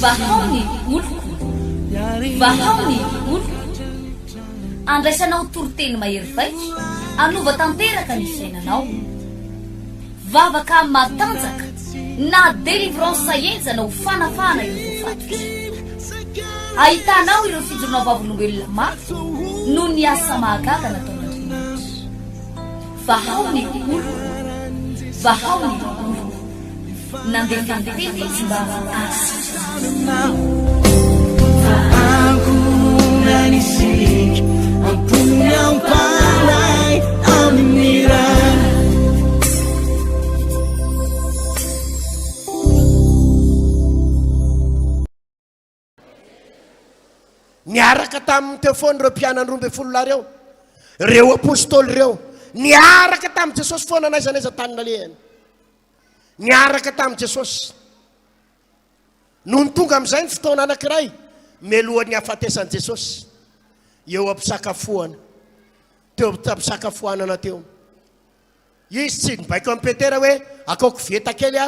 vahaony oloko vahaony oloko andraisanao toroteny mahery vaitso anova tanteraka ny fiainanao vavaka matanjaka na délivrance enjana ho fanafana ireo fatotra ahitanao ireo fijorona vavolombelona maro no ny asa mahagaga nataon'Andriamanitra vahaony oloko vahaony oloko nandefandetety izy mba nanisik ampunyang palay aminira niaraka tamin'ny telefony reo mpianany 12 reo apôstôly reo niaraka tamin'ny Jesosy foana n'aiza n'aiza tany nalehany niaraka tamin'ny Jesosy noho ny tonga amin'izay ny fotoana anankiray melohan'ny hafatesan'i Jesosy eo ampisakafoana teo ampisakafoanana teo izy tsy nibaiko amin'ny Petera hoe akaoko veta kely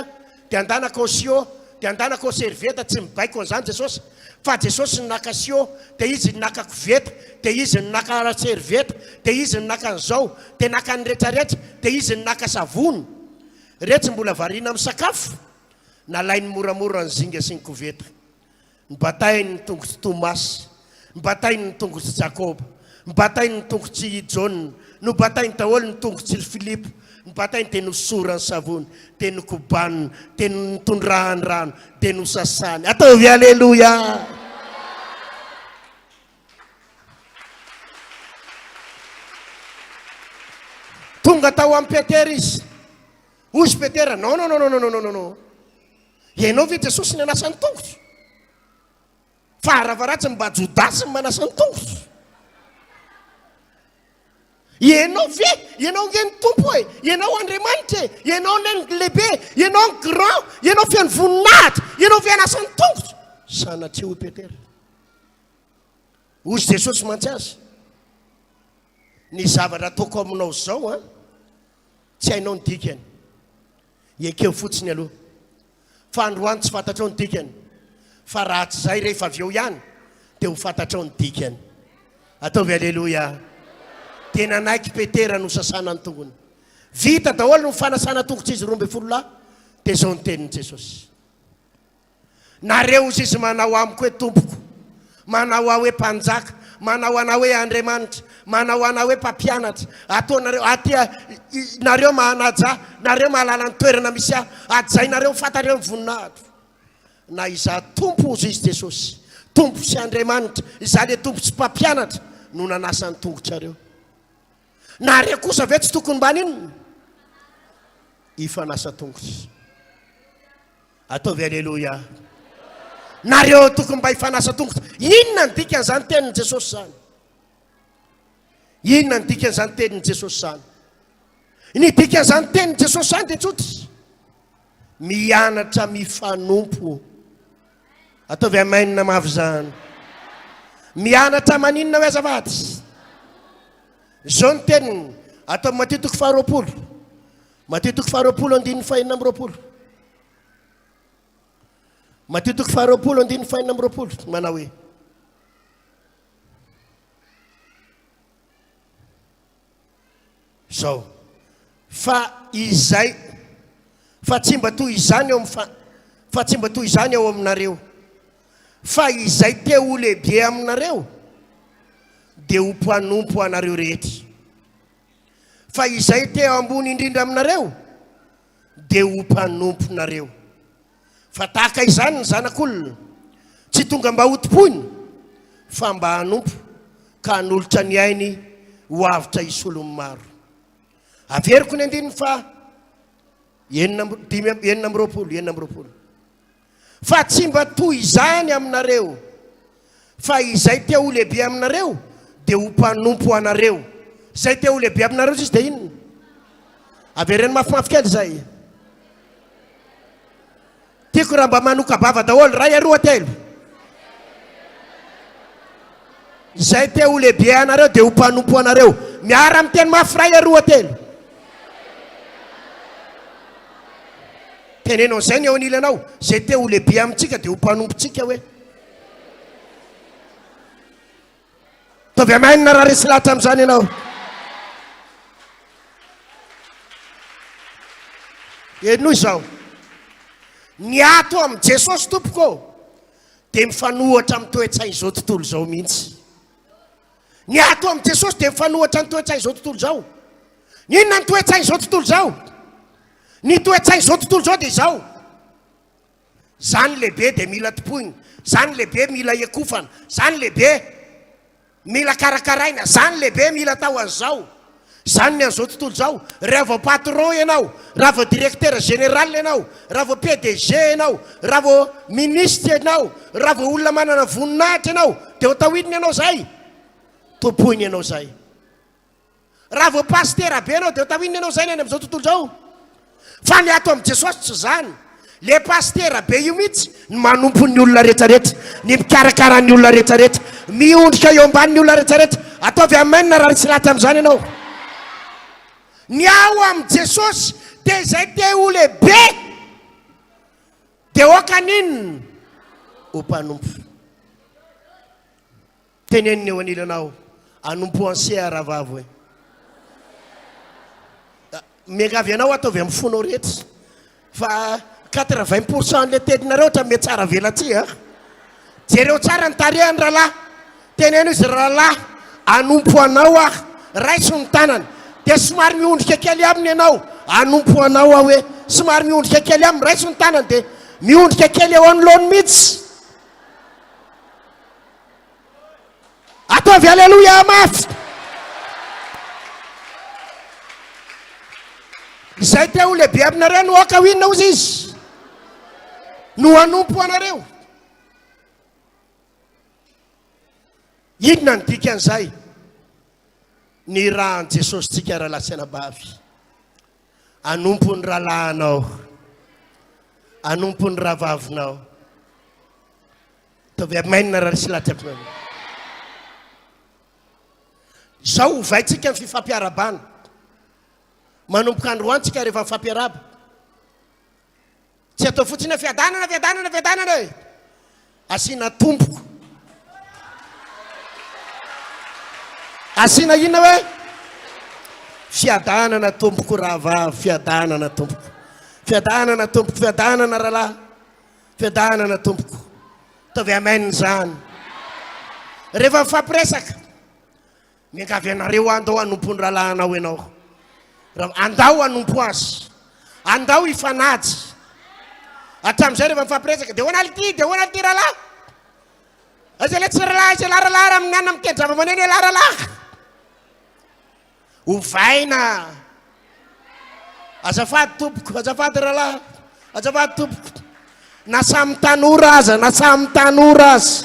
dia andanako sio dia andanako servieta tsy mibaiko an'izany Jesosy fa Jesosy naka sio dia izy naka koveta dia izy naka servieta dia izy naka an'izao dia naka ny rehetrarehetra dia izy naka savony rehetra mbola variana amin'ny sakafo nalainy moramora ny zinga sy ny koveta nibatainy ny tongotsy Tomasy nibatainy ny tongotsy Jakob nibatainy ny tongotsy John nibatainy daholo ny tongotsy Filipo nibatainy dia nosorany savony dia nokobaniny dia nitondrahany rano dia nosasany ataovy aleloia tonga tao amin'ny Petera izy ozy Petera non ianao ve Jesosy ny anasany tongotro fa aravaratsy mba Jodasy manasany tongotro ianao ve ianao nge ny tompo e ianao Andriamanitra e ianao ny lehibe ianao ny grand ianao fiany voninahitra ianao ve anasany tongotro sanatria ho Petera ozy Jesosy mantsy azy ny zavatra ataoko aminao zao tsy hainao ny dikany ekeo fotsiny aloha fa androany tsy fantatrao ny dikany fa raha tsy zay rehefa avy eo ihany dia ho fantatrao ny dikany ataovy aleloia tena naiky Petera no sasana ny tongony vita daholo no fanasana tongotsy izy 12 dia zao ny tenin'i Jesosy nareo izy izy manao amiko hoe tompoko manao aho hoe mpanjaka manao ana hoe Andriamanitra manao ana hoe mpampianatra ataonareo atya nareo mahanaja nareo mahalala ny toerana misy ajay nareo fantareo ny voninahitra na iza tompo ozy izy Jesosy tompo sy Andriamanitra iza le tompo sy mpampianatra no nanasany tongotrareo nareo kosa ve tsy tokony mban'inona ifanasa tongotry ataovy aleloia nareo tokony mba ifanasa tongotry inona ny dikan'izany tenin'i Jesosy zany inona ny dikan'izany tenin'i Jesosy zany ny dikan'izany tenin'i Jesosy zany dia tsotry mianatra mifanompo ataovy amainina mavy zany mianatra maninona hoe azavady zao ny teniny atao matitoko 20 matitoko 20 andininy fahinina amby 20 matitoko 20 andininy fahinina amby 20 manao hoe zao fa izay fa tsy mba toy izany eo fa tsy mba toy izany eo aminareo fa izay te ho lehibe aminareo dia ho mpanompo anareo rehetra fa izay te ambony indrindra aminareo dia ho mpanompo nareo fa tahaka izany ny zanak'olona tsy tonga mba hotompoiny fa mba hanompo ka hanolotra ny ainy ho avitra isolony maro averiko ny andininy fa 9 fa tsy mba toy izany aminareo fa izay te ho lehibe aminareo dia ho mpanompo anareo izay te ho lehibe aminareo izy dia inona avereny mafimafy kely zay tiako raha mba manokabava daholo ray aroa telo izay te ho lehibe anareo dia ho mpanompo anareo miara miteny mafy ray aroa telo tenenao zay ny eo anilanao zay te ho lehibe amintsika dia ho mpanompontsika hoe tovy amainina raha resy lahatra amin'izany ianao enoy izao ny ato amin'i jesosy tompoko dia mifanohatra amin'ny toetrany izao tontolo izao mihitsy ny ato amin'i jesosy dia mifanohatra ny toetrany izao tontolo izao inona ny toetrany izao tontolo izao ny toetrany izao tontolo izao dia izao zany lehibe dia mila topoina zany lehibe mila iakofana zany lehibe mila karakaraina zany lehibe mila tao an'izao zany ny an'izao tontolo izao raha vao patron ianao raha vao directeur général ianao raha vao PDG ianao raha vao ministre ianao raha vao olona manana voninahitra ianao dia ho tawidiny ianao zay topoiny ianao zay raha vao pasteur be ianao dia ho tawidiny ianao zay ny any amin'izao tontolo izao fa ny ato amin'i jesosy tsy zany le pasteur be io mihitsy ny manompo ny olona rehetrarehetra ny mikarakara ny olona rehetrarehetra miondrika eo ambanin'ny olona rehetrarehetra ataovy amainina raha resy lahatra amin'izany ianao ny ao amin'i jesosy dia izay te ho lehibe dia okan'inona ho mpanompo teneniny eo anilanao anompo anse aravavo hoe miangavy ianao ataovy amin'ny fonao rehetra fa 80% le tedinareo ohatra mety tsara velatsy a jereo tsara ny tarehany rahalahy teneno izy rahalahy anompo anao ah raiso ny tanany dia somary miondrika kely aminy ianao anompo anao ah hoe somary miondrika kely aminy raiso ny tanany dia miondrika kely eo anoloany mihitsy ataovy aleloia mafy izay te ho lehibe aminareo no oka hoinona ozy izy no anompo anareo inona ny dikan'izay ny rahan' jesosy tsika raha lasanabavy anompo ny rahalahinao anompo ny rahavavinao tovy amainina raha resy lahatra zao hovaitsika ny fifampiarabana manompoka androantsika rehefa mifampiaraba tsy atao fotsiny fiadanana e asiana tompoko asiana inona hoe fiadanana tompoko raha vavy fiadanana tompoko fiadanana tompoko fiadanana rahalahy fiadanana tompoko tovy amainina zany rehefa mifampiresaka miangavy anareo andao anompony rahalahinao ianao andao anompo azy andao ifanajy hatramin'izay rehefa mifampiresaka dia hoana ty dia hoana ty rahalahy aza le tsy rahalahy izy laralahy raha amin'ny ana miteny zava-maneny laralahy hovaina azafady tompoko azafady rahalahy azafady tompoko na samy tanora aza na samy tanora aza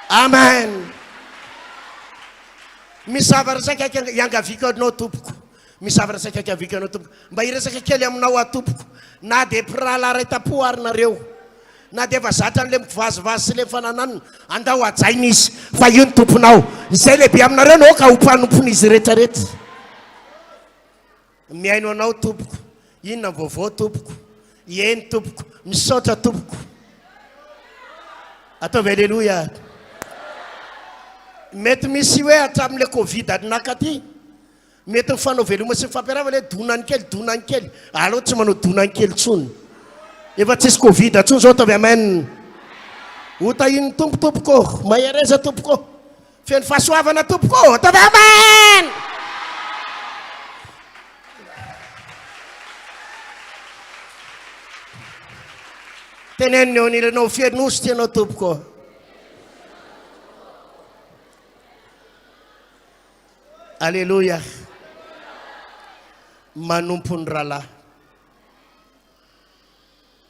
amen misy zava-resaka iangavika anao tompoko misy zava-resaka iangavika anao tompoko mba hiresaka kely aminao atompoko na dia pirala ray-tapo arinareo na dia efa zatra n'le mivazivazy sy le mifanananina andao ajaina izy fa io ny tomponao izay lehibe aminareo nao ka ho mpanompon'izy rehetrarehetra miaino anao tompoko inona vaovao tompoko eny tompoko misaotra tompoko ataovy aleloia mety misy hoe hatramin'le covid nakaty mety mifanao veloma sy mifampiarava le donany kely alao tsy manao donany kely tsony efa tsisy covid tsony zao ataovy amainina hotahiny tompotompoko mahereza tompoko feny fahasoavana tompoko ataovy amain teneniny eo anilanao fianosy tianao tompoko alleluia manompo ny rahalahy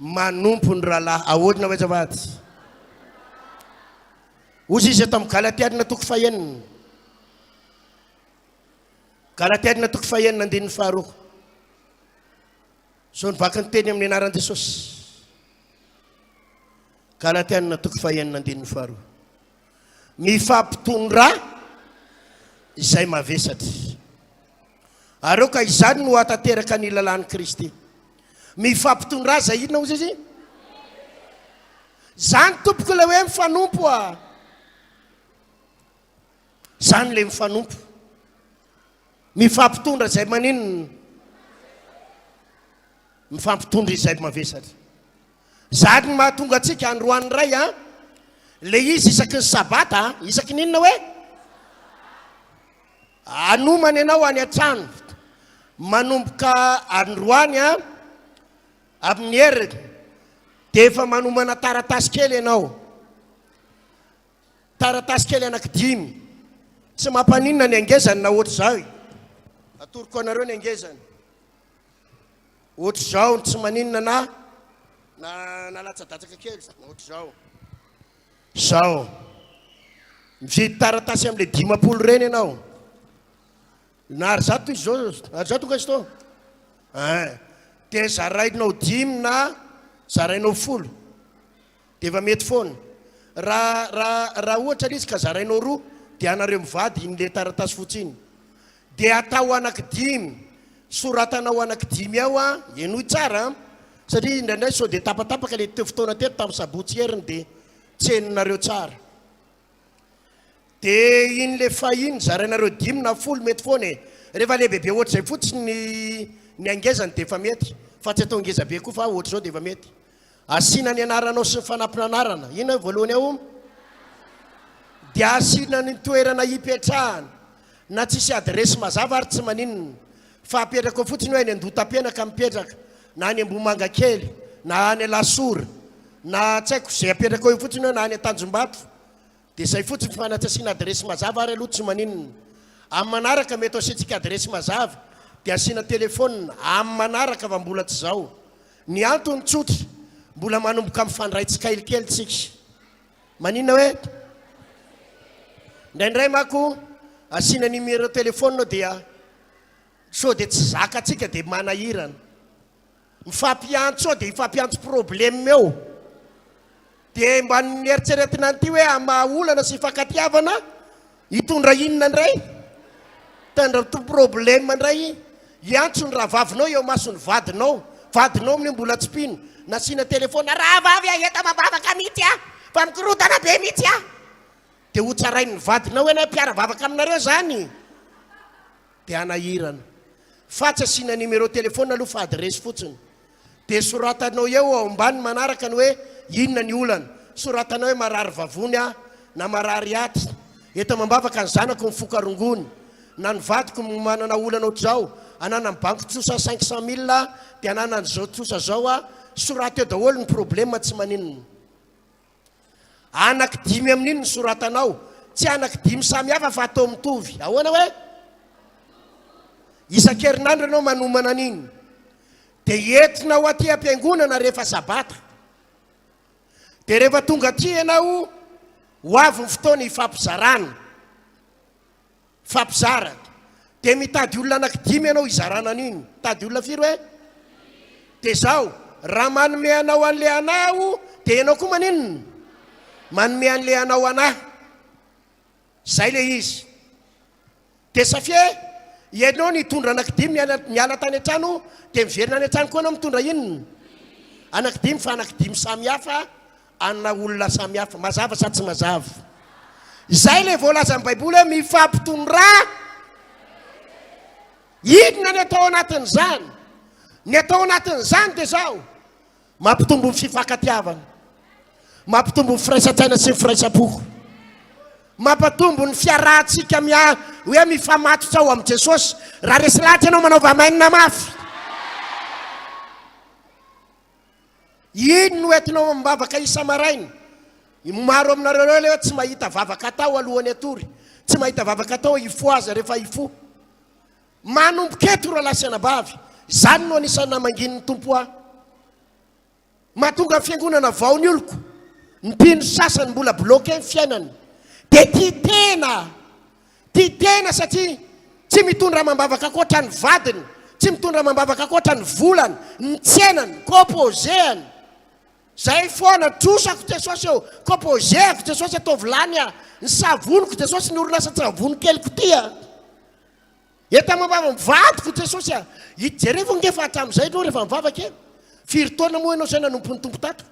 manompo ny rahalahy ahoadina hoe zavady ozy izy atao amin'ny galatiadina toko fahenina galatiadina toko fahenina andininy faharoa so nivaky ny teny amin'ny anaran'i jesosy galatiadina toko fahenina andininy faharoa mifampitondra izay mavesatra areo ka izany no hatateraka ny lalàn'i Kristy mifampitondra zay inona ozy izy zany tompoko le hoe mifanompo a zany le mifanompo mifampitondra zay maninona mifampitondra izay mavesatra zany mahatonga atsika androany ray a le izy isaky ny sabata isaky ninona hoe anomany ianao any an-trano manomboka androany a amin'ny hery dia efa manomana taratasy kely ianao taratasy kely anankidimy tsy mampaninona ny angezany na ohatry zao atoroko anareo ny angezany ohatry zao tsy maninona na latsadatatsaka kely ohatry zao mividy taratasy am'le 10 reny ianao na ary zato izy zao ary zato ka izy to dia zarainao 5 na zarainao 10 dia efa mety foana raha ohatra izy ka zarainao 2 dia anareo mivady in'le taratasy fotsiny dia atao anankidimy soratanao anankidimy ao a enoy tsara satria indraindray sao dia tapatapaka le teo fotoana teto tamin'ny sabotsy heriny dia tseninareo tsara dia in'le fahiny zarainareo 5 na 10 mety foana rehefa le bebe ohatry zay fotsiny ny angezany dia efa mety fa tsy atao angeza be koa fa ohatry zao dia efa mety asina ny anaranao sy ny fanampinanarana ina voalohany ao dia asina ny toerana hipetrahana na tsisy adresy mazava ary tsy maninona fa apetraka fotsiny hoe ny andotam-pianaka mipetraka na any ambomanga kely na any lasora na tsy haiko zay apetraka eo fotsiny hoe na any Tanjombato dia zay fotsiny fanatsasiana adresy mazava ary aloha tsy maninona amin'ny manaraka mety asitsika adresy mazava dia asiana telefônina amin'ny manaraka fa mbola tsy zao ny antony tsotra mbola manomboka mifandray-tsika kelikely tsika maninona hoe indraindray mako asiana numéro telefônina dia sao dia tsy zaka atsika dia manahirana mifampiantso dia ifampiantso problème eo dia mba nieritseretina an'ity hoe amaolana sy fankatiavana hitondra inona ndray tandra problème ndray iantso ny raha vavinao eo masony vadinao amin'ny mbola tsy pino nasiana telefôna raha vavy a eta mabavaka mihitsy a fa mikorotana be mihitsy a dia ho tsarain'ny vadinao hoe na mpiara vavaka aminareo zany dia anahirana fa tsy asiana numéro telefôna aloha fa adresy fotsiny dia soratanao eo ao ambany manaraka ny hoe inona ny olana soratanao hoe marary vavony a na marary aty eta mambavaka ny zanako mifokarongony na ny vadiko manana olana ohatr' zao anana ny banky tsosa 500 000 dia anana ny zao tsosa zao a sorata eo daholo ny problème tsy maninona anankidimy amin'iny ny soratanao tsy anankidimy samy hafa fa atao mitovy ahoana hoe isan-kerinandro ianao manomana an'iny dia entinao aty am-piangonana rehefa sabata dia rehefa tonga aty ianao ho avy ny fotoana hifampizarana fampizara dia mitady olona anankidimy ianao hizarana an'iny mitady olona firy hoe dia zao raha manome anao an'le anao dia ianao koa maninona manome an'le anao anahy zay le izy dia safie ianao nitondra anankidimy niala tany an-trano dia miverina any an-trano koa anao mitondra inona anankidimy fa anankidimy samy hafa anna olona samy hafa mazava sa tsy mazava zay le voalaza amin'ny baiboly hoe mifampitondra inona ny atao anatin'izany ny atao anatin'izany dia zao mampitombo ny fifankatiavana mampitombo ny firaisan-tsaina sy ny firaisam-poko mampatombo ny fiarahantsika hoe mifamatotra ao amin'i Jesosy raha resy lahatra ianao manao vamainina mafy ino no entinao mivavaka isa maraina maro aminareo le hoe tsy mahita vavaka tao alohany atory tsy mahita vavaka atao ifoaza rehefa ifo manomboketo raha lasianabavy zany no anisany namangin'ny tompo ahy mahatonga fiangonana vao ny oloko ny mpino sasany mbola bloqué ny fiainany dia tia tena satria tsy mitondra mambavaka koatra ny vadiny tsy mitondra mambavaka koatra ny volany ny tsenany kopozehany zay foana trosako Jesosy eo kopozehako Jesosy atao vilany a ny savoniko Jesosy ny orinasa savony keliko tia eta mambava mivadiko Jesosy a jereo vo ngefa hatramin'izay aloha rehefa mivavaka e Firy taona moa ianao zay nanompon'ny tompo tato,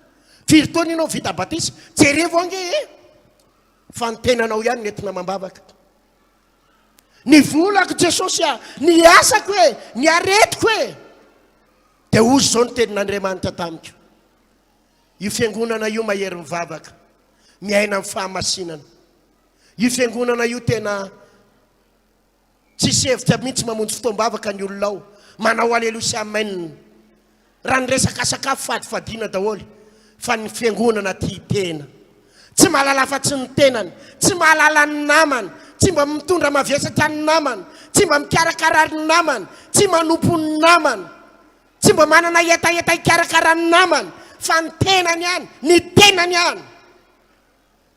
firy taona ianao vita batisa, jerevo ange fa ny tenanao ihany nentina mambavaka. Ny volako Jesosy ny asako ny aretiko dia ozy zao ny tenin'Andriamanitra tamiko. Io fiangonana io mahery mivavaka, miaina amin'ny fahamasinana. Io fiangonana io tena tsisy hevitra mihitsy mamonjy fotoam-bavaka ny olonao, manao aleloia sy amen. Raha ny resaka sakafo fadifadiana daholo, fa ny fiangonana tia tena. Tsy mahalala fa-tsy ny tenany, tsy mahalala ny namany, tsy mba mitondra mavesatra ny namany, tsy mba mikarakara ny namany, tsy manompo ny namany, tsy mba manana etaeta hikarakara ny namany, fa ny tenany ihany, ny tenany ihany.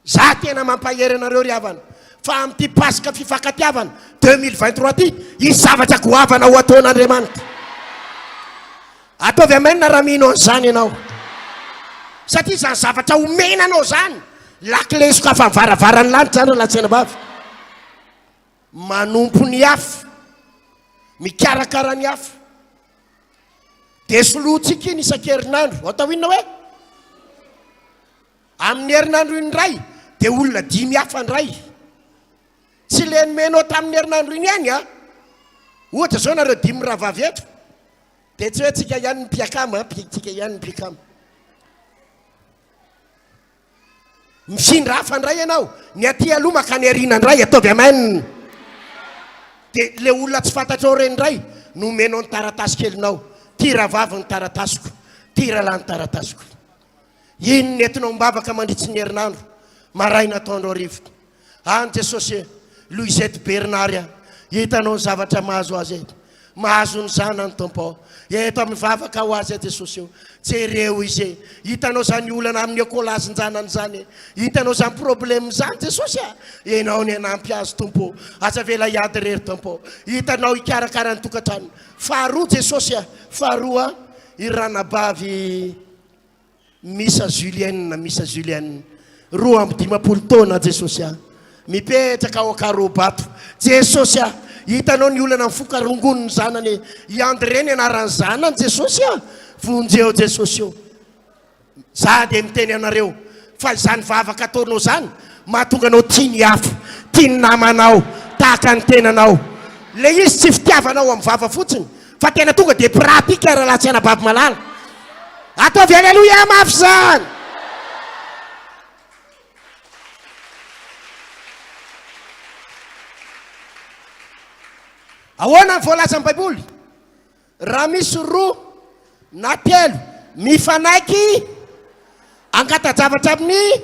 Za tena mampahery anareo ry havana fa amin'ity pasika fifankatiavana 2023 ty, izy zavatra goavana ho ataon'Andriamanitra. Ataovy amenina raha mihinao an'izany ianao, satria zany zavatra omenanao zany, lakile sokafa mivaravarany lanitra zany latsena bavy. Manompo ny afo, mikarakara ny afo, dia solotsika iny isan-kerinandro. Atao inona hoe amin'ny herinandro indray dia olona 5 hafa ndray. Tsy le nomenao tamin'ny herinandro iny ihany ohatra zao nareo 5 rahavavy eto, dia tsy hoe tsika ihany ny mpiakama, tsika ihany ny mpiakama. Mifindra hafa ndray ianao, ny aty aloha maka ny arina ndray, ataovy amen. Dia le olona tsy fantatrao reny ndray nomenao ny taratasy kelinao, ty rahavavy ny taratasiko, ty rahalahy ny taratasiko. Iny nentinao mibavaka mandritsy ny herinandro, maraina ataonao rivoka. Any Jesosy, Louisette Bernard, hitanao ny zavatra mahazo azy, mahazo ny zanany tompo. Eto mivavaka ho azy Jesosy io, jereo izy, hitanao zany olana amin'ny ekolazy ny zanany zany, hitanao zany problème zany Jesosy, enao ny anampy azy tompo, aza vela hiady rery tompo, hitanao hikarakara ny tokantrano. Faharoa Jesosy, faharoa i ranabavy Misa Julienne, 2 taona Jesosy, mipetraka ao akarobato. Jesosy, hitanao ny olana mifoka rongoniny zanany, iandre ny anarany zanany Jesosy, vonjeo Jesosy io. Za dia miteny anareo fa zany vavaka ataonao zany, mahatonga anao tia ny afo, tia ny namanao, tahaka ny tenanao. Le izy tsy fitiavanao amin'ny vava fotsiny, fa tena tonga dia pratika raha tsy anabavy malala. Ataovy aleloia mafy zany. Ahoana ny voalaza amin'ny Baiboly? Raha misy 2 na 3 mifanaiky angata-javatra amin'ny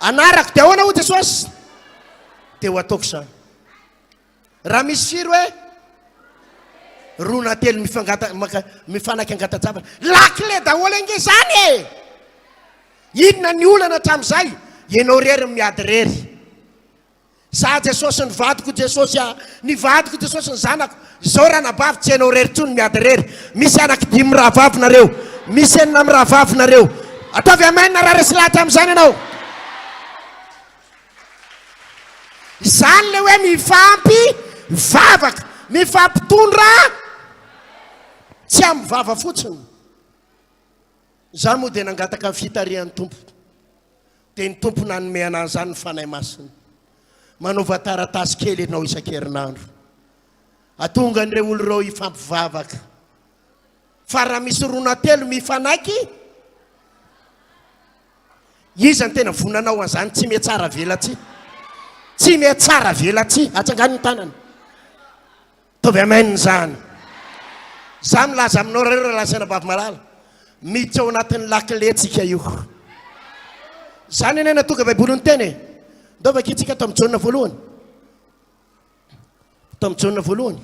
anarako, dia ahoana ho Jesosy? Dia ho ataoko zany. Raha misy 4 hoe 2 na 3 mifanaiky angata-javatra, lakile daholo ange zany inona ny olana hatramin'izay? Ianao rery miady rery. Sa Jesosy ny vadiko Jesosy, ny vadiko Jesosy ny zanako, zao ranabavy tsy ianao rery tsony miady rery. Misy anaky 5 rahavavy nareo, misy 4 rahavavy nareo. Ataovy amen raha resy lahatra amin'izany ianao. Zany le hoe mifampy vavaka, mifampitondra, tsy amin'ny vava fotsiny. Za moa dia nangataka ny fitarihan'ny tompo, dia ny tompo nanome anazy zany ny fanahy masina, manova taratasy kely ianao isan-kerinandro, atonga an'ireo olon'ireo hifampivavaka. Fa raha misy 2 na 3 mifanaiky, izy ny tena vonanao an'izany, tsy mety tsara velatsy, tsy mety tsara velatsy, atsangany ny tanany. Taovy amen zany. Za milaza aminao raha lasana bavy malala, miditra ao anatin'ny lakile tsika io. Zany enena tonga Baiboly ny teny, ndao vakitsika atao amin'ny Jaona voalohany, atao amin'ny Jaona voalohany,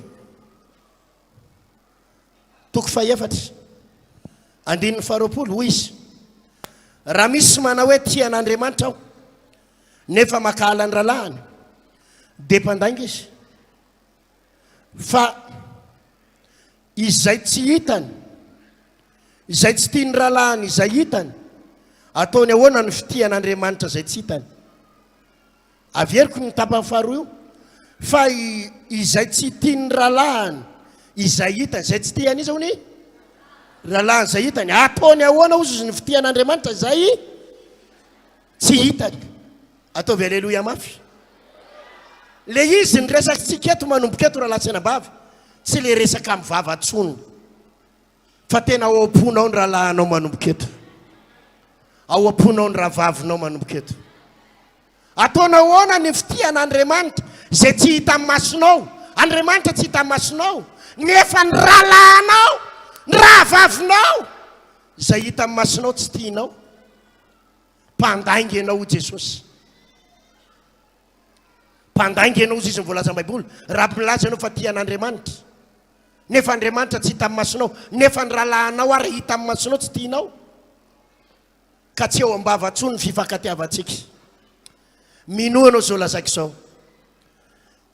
toko 4, 20 hoy izy, raha misy mana hoe tia an'Andriamanitra aho, nefa makahala ny rahalahiny, dia mpandainga izy. Fa izay tsy hitany, izay tsy tia ny rahalahiny izay hitany, ataony ahoana ny fitian'Andriamanitra izay tsy hitany. Averiko ny tapany faharoa io, fa izay tsy tia ny rahalahiny izay hitany, izay tsy tiany izy hony, rahalahy zay hitany ataony ahoana ozy ny fitian'Andriamanitra zay tsy hitany. Ataovy aleloia mafy. Le izy ny resakitsika eto manomboka eto rahalahy tsenabavy tsy le resaka amin'ny vava tsony fa tena ao am-ponao ny rahalahinao manomboka eto, ao am-ponao ny rahavavinao manomboka eto. Ataonao ahoana ny fitian'Andriamanitra zay tsy hita amin'ny masonao. Andriamanitra tsy hita amin'ny masonao nefa ny rahalahinao ny rahavavinao zay hita amin'ny masonao tsy tianao. Mpandaingy ianao Jesosy, mpandaingy ianao izy mivoalaza Baiboly. Raha milaza ianao fa tian'Andriamanitra nefa Andriamanitra tsy hita amin'ny masonao, nefa ny rahalahinao ary hita amin'ny masonao tsy tianao, ka tsy eo am-bava tsony ny fifankatiavantsika. Mino anao zao lazaka izao.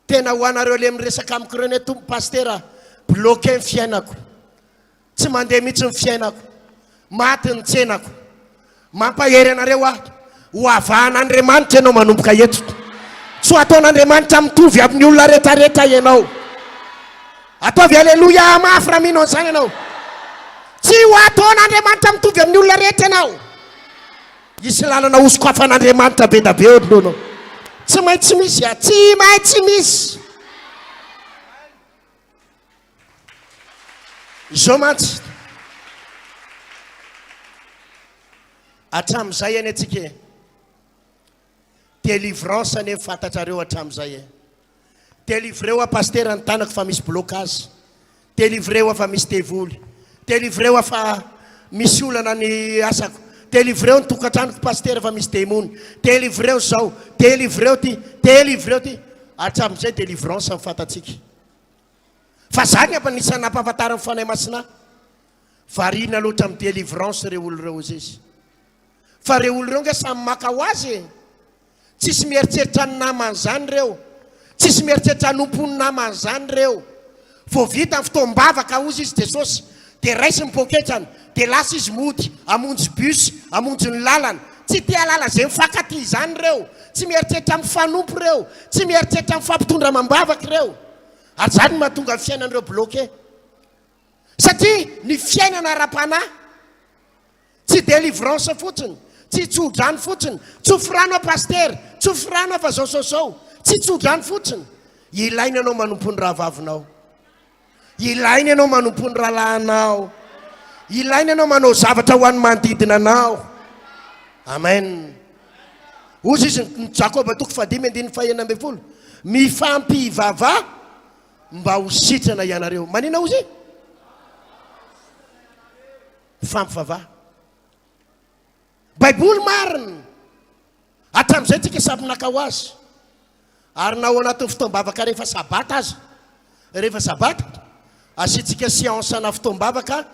Tena ho anareo le miresaka amiko reny tompo pastera, bloqué ny fiainako, tsy mandeha mihitsy ny fiainako, maty ny tsenako. Mampahery anareo aho ho avahan'Andriamanitra ianao manomboka eto. Tsy ho ataon'Andriamanitra mitovy amin'ny olona rehetrarehetra ianao. Ataovy aleloia mafy raha mino an'izany ianao. Tsy ho ataon'Andriamanitra mitovy amin'ny olona rehetra ianao. Isy lalana hosokafan'Andriamanitra be da be ohatranao. Tsy maintsy misy tsy maintsy misy. Zao mantsy hatramin'izay any atsika délivrance ane fantatrareo hatramin'izay. Délivreo a pastera ny tanako fa misy blocage, délivreo fa misy tevoly, délivreo fa misy olana ny asako, délivreo ny tokantranoko pastera fa misy démony, délivreo zao, délivreo ty, délivreo ty. Hatramin'izay délivrance ny fantatsika. Fa zany apa nisy nampahafantarany fanahy masina. Variana loatra amin'ny délivrance reo olo reo izy. Fa reo olo reo nge samy maka ho azy, tsisy mieritreritra ny namany zany reo, tsisy mieritreritra nompony namany zany reo. Vao vita ny fotoam-bavaka ozy izy Jesosy, de raisy ny poketrany, de lasa izy mody, amonjy bus, amonjy ny lalana. Tsy tia lala zay mifankaty zany reo, tsy mieritreritra mifanompo reo, tsy mieritreritra mifampitondra mambavaka reo. Ary zany mahatonga ny fiainan'ireo bloqué. Satria ny fiainana ara-panahy tsy délivrance fotsiny, tsy tsodrano fotsiny, tsofirano a paster, tsofirano fa zao, tsy tsodrano fotsiny. Ilaina ianao manompo ny rahavavinao, ilaina ianao manompo ny rahalahinao, ilaina ianao manao zavatra ho an'ny manodidina anao. Amen. Ozy izy ny Jakoba 5:5, mifampivava mba ho sitrana ianareo. Manina ozy? Mifampivava. Baiboly marina. Hatramin'izay tsika samy nakao azy. Ary na ao anatin'ny fotoam-bavaka rehefa sabata azy, rehefa sabata asitsika séance ana fotoam-bavaka,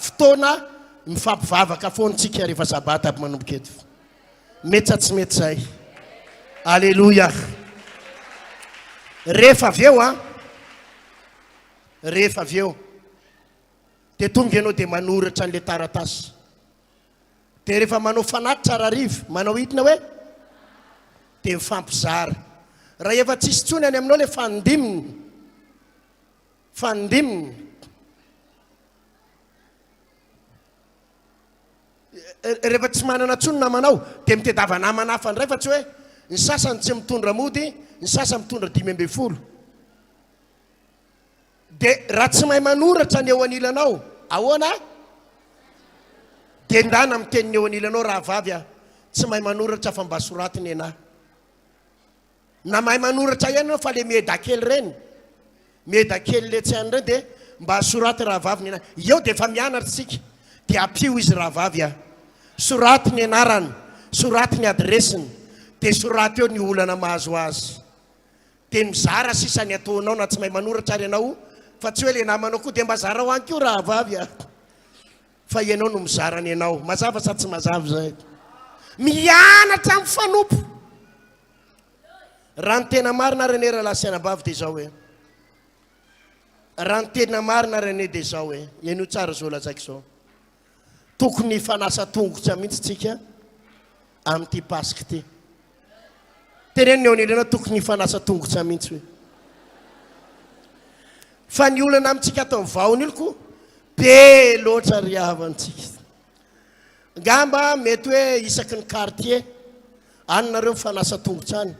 fotoana mifampivavaka foantsika rehefa sabata aby manomboka eto. Mety tsy mety zay. Alléluia. Rehefa avy eo de tonga ianao de manoratra an'le taratasy. De rehefa manao fanatitra arariva, manao hitina hoe de mifampizara. Raha efa tsisy tsony any aminao le fandiminy, rehefa tsy manana tsony namanao de mitedava namana hafa ndray, fa tsy hoe ny sasany tsy mitondra mody, ny sasany mitondra 10 de raha tsy mahay manoratra ny eo anilanao, ahoana? De ndana amin'ny teniny eo anilanao raha vavy a, tsy mahay manoratra fa mba soratiny ena. Na mahay manoratra ihany anao fa le mieda-kely reny, mieda-kely le tsy any reny de mba soraty raha vavy ny ena. Eo de efa mianatra tsika, de apio izy raha vavy a, soraty ny anarany, soraty ny adresiny, de soraty eo ny olana mahazo azy. De mizara sisany ataonao na tsy mahay manoratra ary ianao, fa tsy hoe le namanao koa de mba zara ho any keo raha vavy a. Fa ianao no mizarany ianao. Mazava sa tsy mazava zay? Mianatra amin'ny fanompo. Raha ny tena marina rene raha lasianabavy de zao hoe, raha ny tena marina rene de zao hoe, ianio tsara zao lazaiko zao, tokony hifanasa tongotra mihitsy tsika amin'ity pasika ty. Teneniny eo anilanao tokony hifanasa tongotra mihitsy hoe. Fa ny olana amintsika atao vaony iloko be loatra ry havantsika. Ngamba mety hoe isaky ny quartier any nareo mifanasa tongotra any.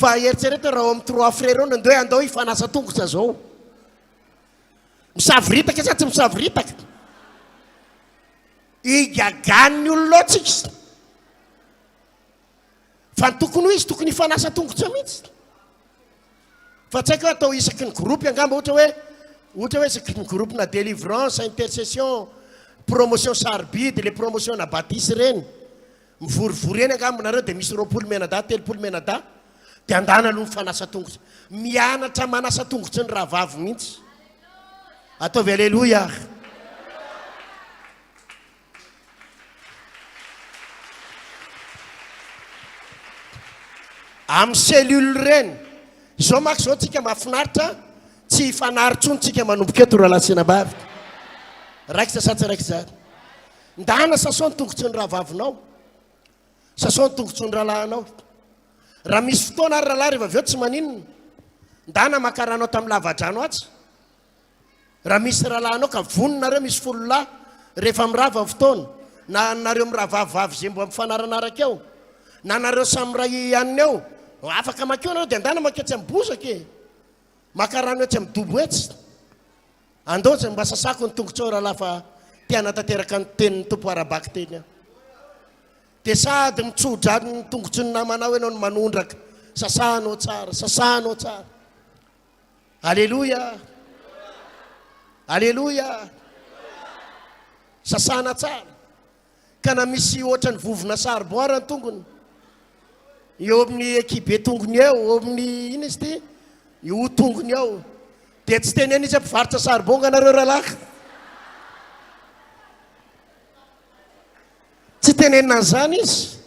Fa eritsereta raha amin'ny 3 frère ao nandeo andao hifanasa tongotra zao. Misaviritaka sa tsy misaviritaka? Igagany ny olona tsika. Fa tokony izy tokony hifanasa tongotra mihitsy. Fa tsy haiko atao isaky ny groupe angamba ohatra hoe isaky ny groupe na délivrance, intercession, promotion sarbide, les promotions na baptiste reny. Mivorivory eny angamba nareo dia misy 20 menada, 30 menada. Dia andana aloha mifanasa tongotra. Mianatra manasa tongotra ny rahavavy mihitsy. Ataovy alleluia. Amin'ny cellule reny. Izao maka zao tsika mahafinaritra tsy hifanaritsony tsika manomboka eto ralasina bavy. Raikitra sa tsy raikitra zany. Ndana sasao ny tongotry ny rahavavinao. Sasao ny tongotry ny rahalahinao. Raha misy fotoana ary rahalahy rehefa avy eo tsy maninona. Ndana makaranao tamin'ny lavadrano atsy. Raha misy rahalahinao ka voninareo misy folo lahy rehefa mirava ny fotoana. Na nareo miravavavy zay mbo mifanaranaraka eo. Na nareo samy ray ihany eo. Afaka makeo nareo dia andana maketsy amin'ny bozaka e. Makarano etsy amin'ny dobo etsy. Andao tsy mba sasako ny tongotrao raha lafa tiana tanteraka ny tenin'ny tompo arabaky teny. Dia sady mitsodra ny tongotry ny namanao ianao no manondraka. Sasanao tsara, sasanao tsara. Alleluia. Alleluia. Sasana tsara. Ka na misy ohatrany vovona sarboara ny tongony. Eo amin'ny ekibe tongony eo amin'ny ino izy ty? Io tongony eo. Dia tsy tenena izy mpivarotra sarbonga nareo rahalahy. Tsy tenena an'izany izy.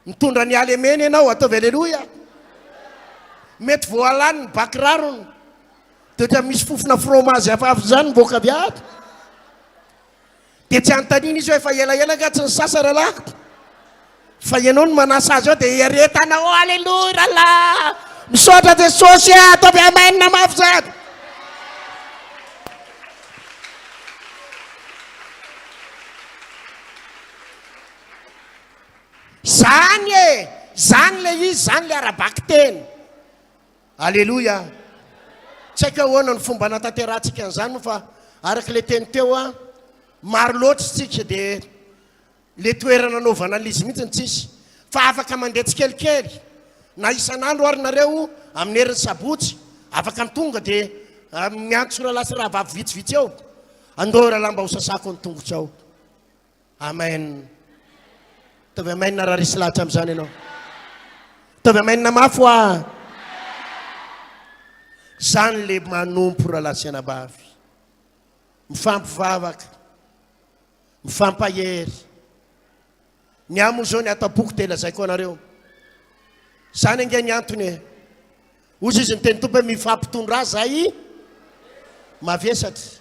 Mitondra ny alemena ianao, ataovy alleluia. Mety voalany ny bakirarony. Dia misy fofona fromage hafahafa zany mivoaka avy ato. Dia tsy antaniny izy hoe efa elaela nga tsy ny sasa rahalahy. Fa ianao no manasa azy ao dia eretanao alleluia rahalahy. Misaotra Jesosy ataovy amainina mafy zany. Zany e, zany le izy, zany le arabaky teny. Alleluia. Tsy haiko ahoana ny fomba natanterantsika an'izany fa araka le teny teo maro loatra tsika dia le toerana naovana an'izy mihitsy ny tsisy. Fa afaka mandeha tsikelikely. Na isan'andro ary nareo amin'ny herin'ny sabotsy afaka mitonga dia miantso rahalasy rahavavy vitsivitsy eo. Andao raha lamba ho sasako ny tongotra ao. Amen. Tavy amainina raha risy lahatra amin'izany ianao. Tavy amainina mafy hoa. Zany le manompo rahalasy anabavy. Mifampivavaka. Mifampahery. Ny amo zao ny atapoko tela zay koa anareo. Zany ange ny antony e. Ozy izy ny teny tompo hoe mifampitondra zay mavesatra.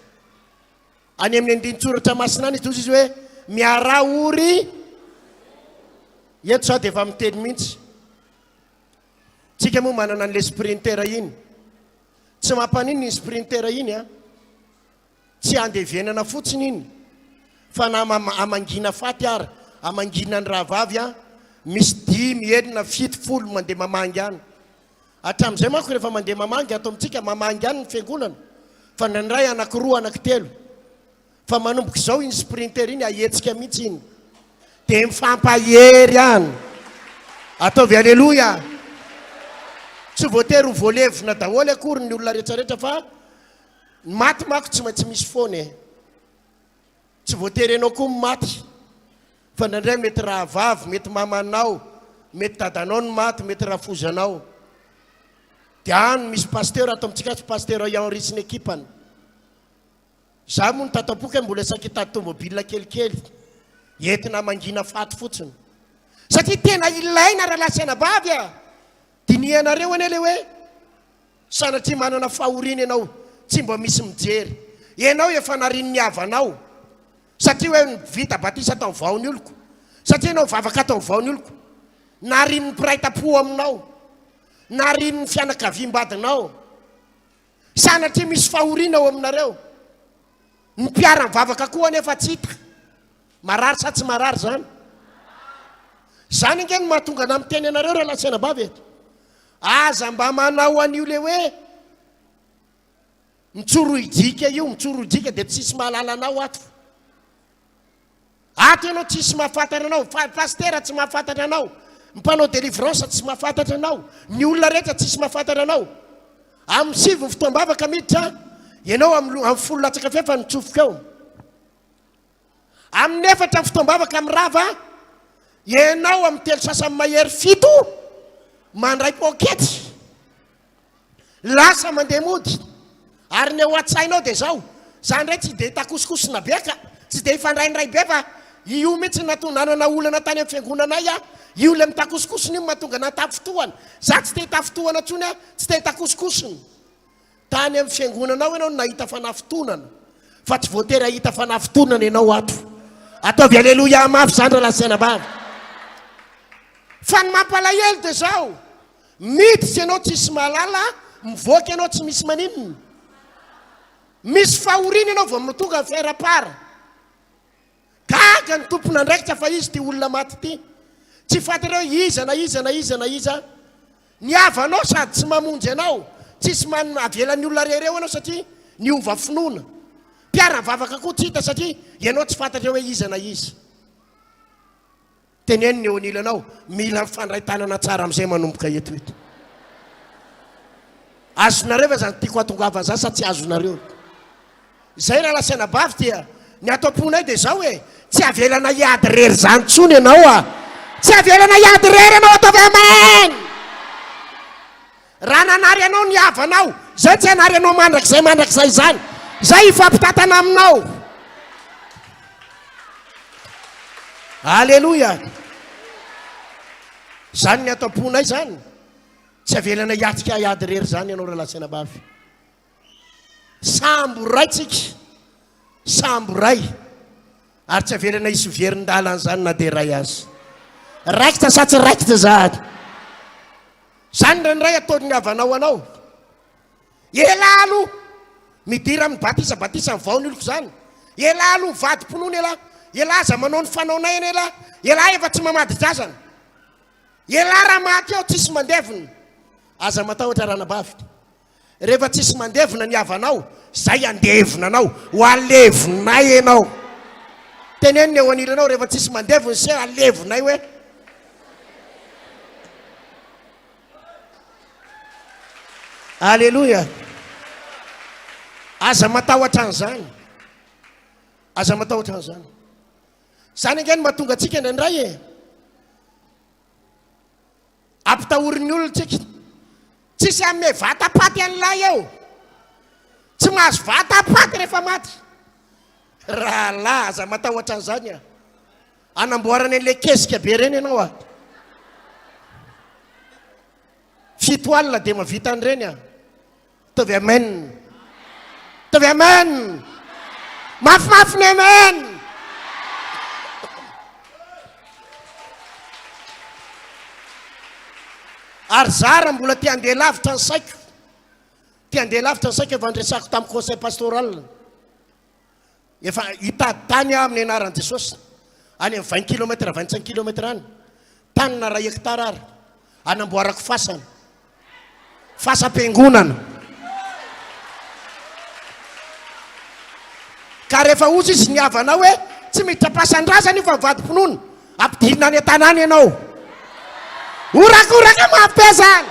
Any amin'ny andin-tsoratra masinany izy izy hoe miara ory. Eto zao dia efa miteny mihitsy. Tsika moa manana an'le sprinter iny. Tsy mampanino iny sprinter iny a. Tsy andevenana fotsiny iny. Fa na amangina faty ary. Amangina ny rahavavy a. Misy 5, 7, 10 mandeha mamangy any. Hatramin'izay manko rehefa mandeha mamangy atao amintsika mamangy any ny fiangonana. Fa nandray anakiroa anankitelo. Fa manomboka izao iny sprinter iny ahetsika mihitsy iny. Dia mifampahery any. Ataovy alleluia. Tsy voatery ho voalevina daholo akory ny olona rehetrarehetra fa maty mako tsy maintsy misy foana e. Tsy voatery ianao koa maty. Fa nandray mety rahavavy, mety mamanao, mety dadanao no maty, mety rafozanao. Dia any misy pasteur atao amintsika pasteur Henri sy ny ekipany. Za moa ny tatapoka mbola saky hitady tomobile kelikely. Entina mangina faty fotsiny. Satria tena ilaina rahalasy anabavy a. Dinianareo ane le hoe sanatria manana fahoriana ianao tsy mba misy mijery. Ianao efa nariny ny havanao. Satria hoe vita batisa atao ny vaony oloko. Satria ianao vavaka atao ny vaony oloko. Nariny ny piraitam-po aminao. Nariny ny fianakaviam-badinao. Sanatria misy fahoriana ao aminareo. ny mpiara-mivavaka koa nefa tsy hita marary sa tsy marary zany zany angeny mahatonga ana miteny anareo raha latsena bavy eto aza mba manao an'io le hoe mitsoro idika io mitsoro idika dia tsisy mahalala anao ato ianao tsisy mahafantatra anao pastera tsy mahafantatra anao mpanao délivrance tsy mahafantatra anao ny olona rehetra tsisy mahafantatra anao amin'ny sivy fotoam-bavaka miditra ianao amin'ny folo latsaka fefa nitsofoka eo amin'ny efatra fotoam-bavaka amin'ny rava ianao amin'ny telo sasany mahery fito mandray pokety lasa mandeha mody ary ny ao an-tsainao dia zao zany ray tsy dia takosikosina beka tsy dia ifandraindray be fa io mihitsy natonanana olana tany amin'ny fiangonanay a io le mitakosikosina io mahatonga natafotohana za tsy te hitafotohana ntsony a tsy te hitakosikosina tany amin'ny fiangonanao ianao nahita fanafotonana fa tsy voatery ahita fanafotonana ianao ato ataovy aleloia mafy zany raha lasaina bavy fa ny mampalahelo dia zao miditsy ianao tsisy mahalala mivoaka ianao tsy misy maninona misy fahorina ianao vao tonga ny fiaram-para gaga ny tompona ndraikitra fa izy ty olona maty ty tsy fantareo iza ny avanao sady tsy mamonjy anao tsisy avelan'ny olona rereo anao satria niova finoana mpiara-vavaka koa tsy hita satria ianao tsy fantatreo hoe iza na iza teneny ny eo anilanao mila mifandray-tanana tsara amin'izay manomboka eto eto azonareo fa zany tiako atongavana zany sa tsy azonareo zay raha lasaina bavy dia ny atao-ponay dia zao hoe tsy avelana iady rery zany tsony ianao a tsy avelana iady rery ianao ataovy amen raha nanary ianao ny havanao zay tsy hanary ianao mandrakizay zany zay ifampitatana aminao alleloia zany ny atao-ponay zany tsy avelana hiatrika iady rery zany ianao raha lasaina bavy sambo ray tsika sambo ray ary tsy avelana isy verindalana zany na dia ray azy raikitra sa tsy raikitra zany zany randray ataony havanao anao elalo midira amin'ny batisa ny vaony oloko zany elalo mivady-ponoana ela aza manao ny fanaonay ena ela efa tsy mamadi-drazana ela raha maty ao tsisy mandevina aza matahotra ranabavy rehefa tsisy mandevina ny havanao zay andevina anao ho alevinay ianao teneniny eo anilanao rehefa tsisy mandevina se alevinay hoe alleloia aza matahotra an'izany aza matahotra an'izany zany angeny mahatonga atsika indraindray e ampitahorin'ny olona tsika tsisy ame vatapaty an'lay eo tsy mahazo vatapaty rehefa maty raha la aza matahotra an'izany a anamboarany an'le kesika be reny ianao a fito alina dia mavita an'ireny a tovy amen tovy amen mafimafy ny amen ary zara mbola tia andeha lavitra ny saiko efa andresako tamin'ny conseil pastoral efa hitady tany amin'ny anaran'i jesosy any amin'ny 20 kilometra 25 kilometra any tanina raha hektara ary anamboarako fasam-piangonana ka rehefa ozy izy ny havanao hoe tsy mitrapasan-drazany io fa mivady-ponoana ampidinina any an-tanany ianao orakoraka mafe zany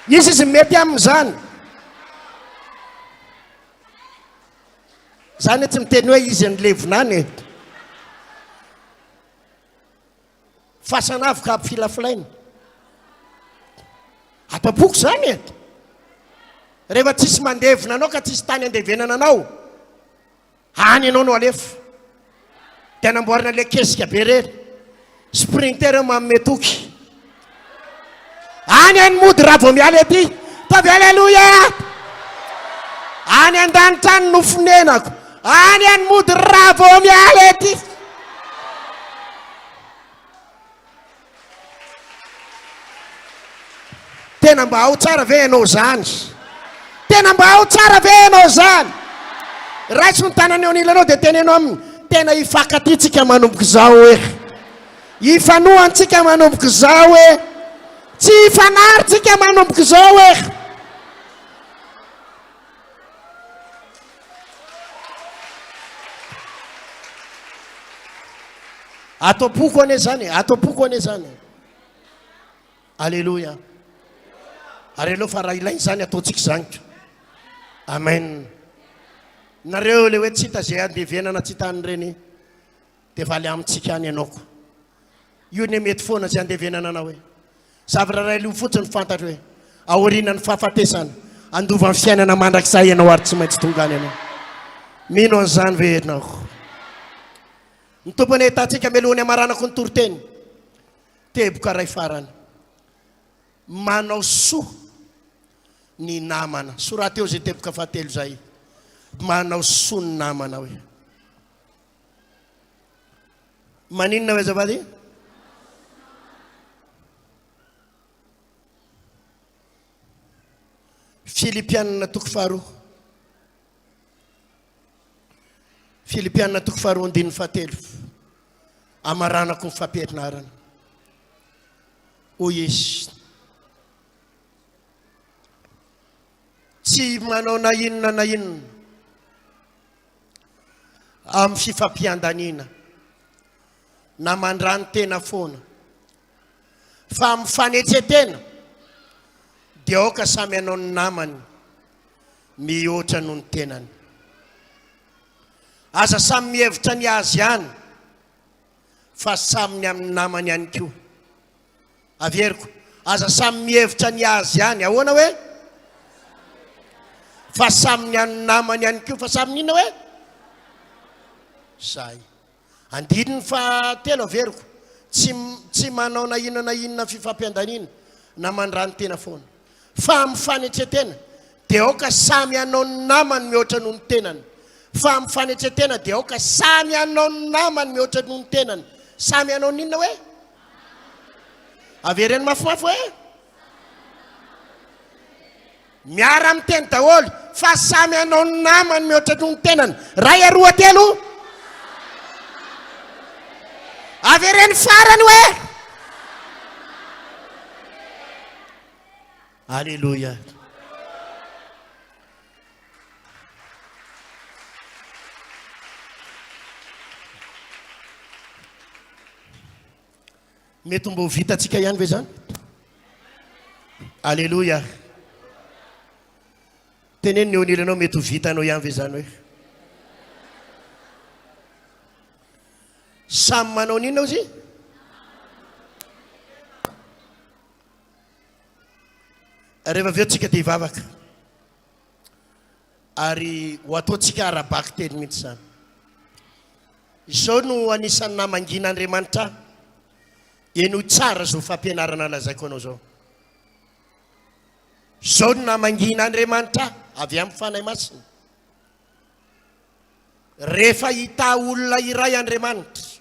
izy mety amin'izany zany tsy miteny hoe izy nylevinany fasanavika ampifilafilaina apaboky zany e rehefa tsisy mandevina anao ka tsisy tany andevenana anao any ianao no alefa dia namboarina le kesika be rery sprinter mametoky any any mody raha vao miala ety tavy alleloia any an-danitra any nofonenako any any mody raha vao miala ety tena mba ao tsara ve ianao zany tena mba ao tsara ve anao zany raitsy ny tanany eo anilanao dia tena anao aminy tena hifankatitsika manomboka zao hoe hifanohantsika manomboka zao hoe tsy hifanaritsika manomboka zao hoe atopoko ane zany atopoko ane zany alleloia ary aloha fa raha ilainy zany ataontsika zany amen nareo le hoe tsy hita zay andevenana tsy hitany reny dia valy amintsika any ianaoko io ne mety foana zay andevenana anao hoe zavatra ray lo fotsiny fantatra hoe aorianany fahafatesana andova ny fiainana mandrakizay ianao ary tsy maintsy tonga any ianao mino an'izany ve ianao ny tompony hitantsika melohany amaranako ny toroteny teboka ray farany manao soa ny namana sorata eo zay teboka fahatelo zay manao soa ny namana hoe maninona hoe zavady Filipianina toko faharoa Filipianina toko faharoa andininy fahatelo amaranako ny fampianarana o Yesu tsy manao na inona amin'ny fifampiandanina na mandrany tena foana fa mifanetsetena dia aoka samy anao ny namany mihoatra noho ny tenany aza samy mihevitra ny azy ihany fa saminy amin'ny namany ihany koa averiko aza samy mihevitra ny azy ihany ahoana hoe fa saminy amin'ny namany ihany koa fa saminy inona hoe zay andininy fahatelo averiko tsy manao na inona fifampiandanina na mandrany tena foana fa mifanetsetena dia aoka samy anao ny namany mihoatra noho ny tenany fa mifanetsetena dia aoka samy anao ny namany mihoatra noho ny tenany samy anao ny inona hoe avereny mafimafy hoe miara miteny daholo fa samy anao ny namany mihoatra noho ny tenany ray aroa telo avereny farany hoe alleluia mety mbo vitatsika ihany ve zany alleluia teneny ny onilanao mety ho vitanao ihany ve zany hoe samy manao ninona ozy rehefa aveo tsika dia hivavaka ary ho ataontsika arabaky teny mihitsy zany izao no anisan'ny namangina Andriamanitra eno tsara zao fampianarana lazaiko anao zao izao no namangina Andriamanitra avy amin'ny fanahy masina rehefa hita olona iray Andriamanitra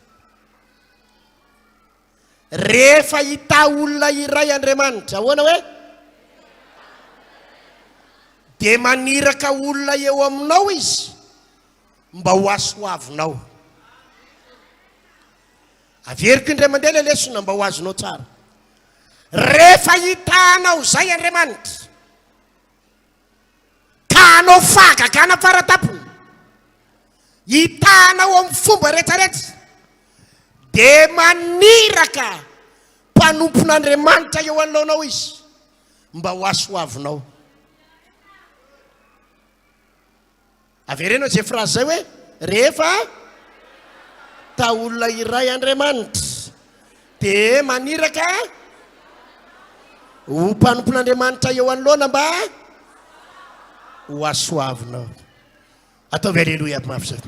rehefa hita olona iray Andriamanitra ahoana hoe dia maniraka olona eo aminao izy mba ho asoavinao averiko indray mandeha le lesona mba ho azonao tsara rehefa hitanao zay Andriamanitra ka anao fagaka ana faratapony hitanao amin'ny fomba rehetrarehetra dia maniraka mpanompon'Andriamanitra eo anoloanao izy mba ho asoavinao averenao zay frazy zay hoe rehefa ta olona iray Andriamanitra dia maniraka ho mpanompon'Andriamanitra eo anoloana mba ho asoavinao ataovy alleloia aby mafy zay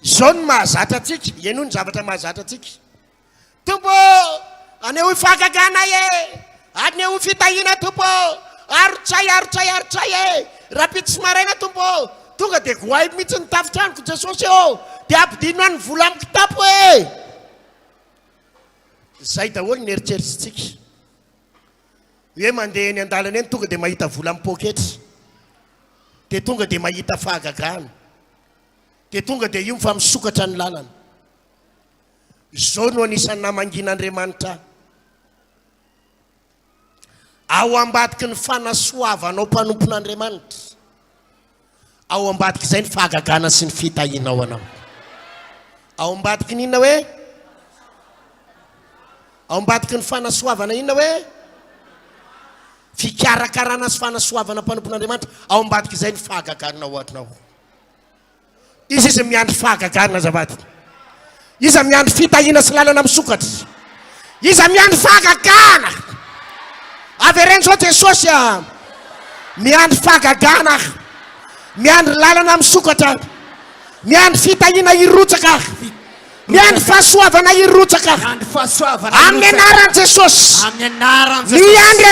izao no mahazatra atsika ieno ny zavatra mahazatra atsika tompo aneo ifagaganay e aneo fitahina tompo arotsay e raha pitsy maraina tompo tonga dia goay mihitsy ny tafitraniko Jesosy eo dia ampidinona ny vola amin'ny kitapo e zay daholo ny eritreritrytsika hoe mandeha eny an-dalana eny tonga dia mahita vola mipôketra, dia tonga dia mahita fahagagana, dia tonga dia io mifamisokatra ny lalana. Izao no anisan'ny namangin'Andriamanitra ao ambadiky ny fanasoavanao mpanompon'Andriamanitra, ao ambadiky izay ny fahagagana sy ny fitahinao anao. Ao ambadiky ny inona hoe? Ao ambadiky ny fanasoavana inona hoe? Fikarakarana sy fanasoavana mpanompon'Andriamanitra, ao ambadiky izay ny fahagagana ao atinao. Izy miandry fahagagana zavady. Iza miandry fitahina sy lalana misokatra. Iza miandry fahagagana. Avereny zao Jesosy miandry fahagagana, miandry lalana misokatra, miandry fitahina irotsaka, miandry fahasoavana irotsaka. Amin'ny anaran'i Jesosy. Miandry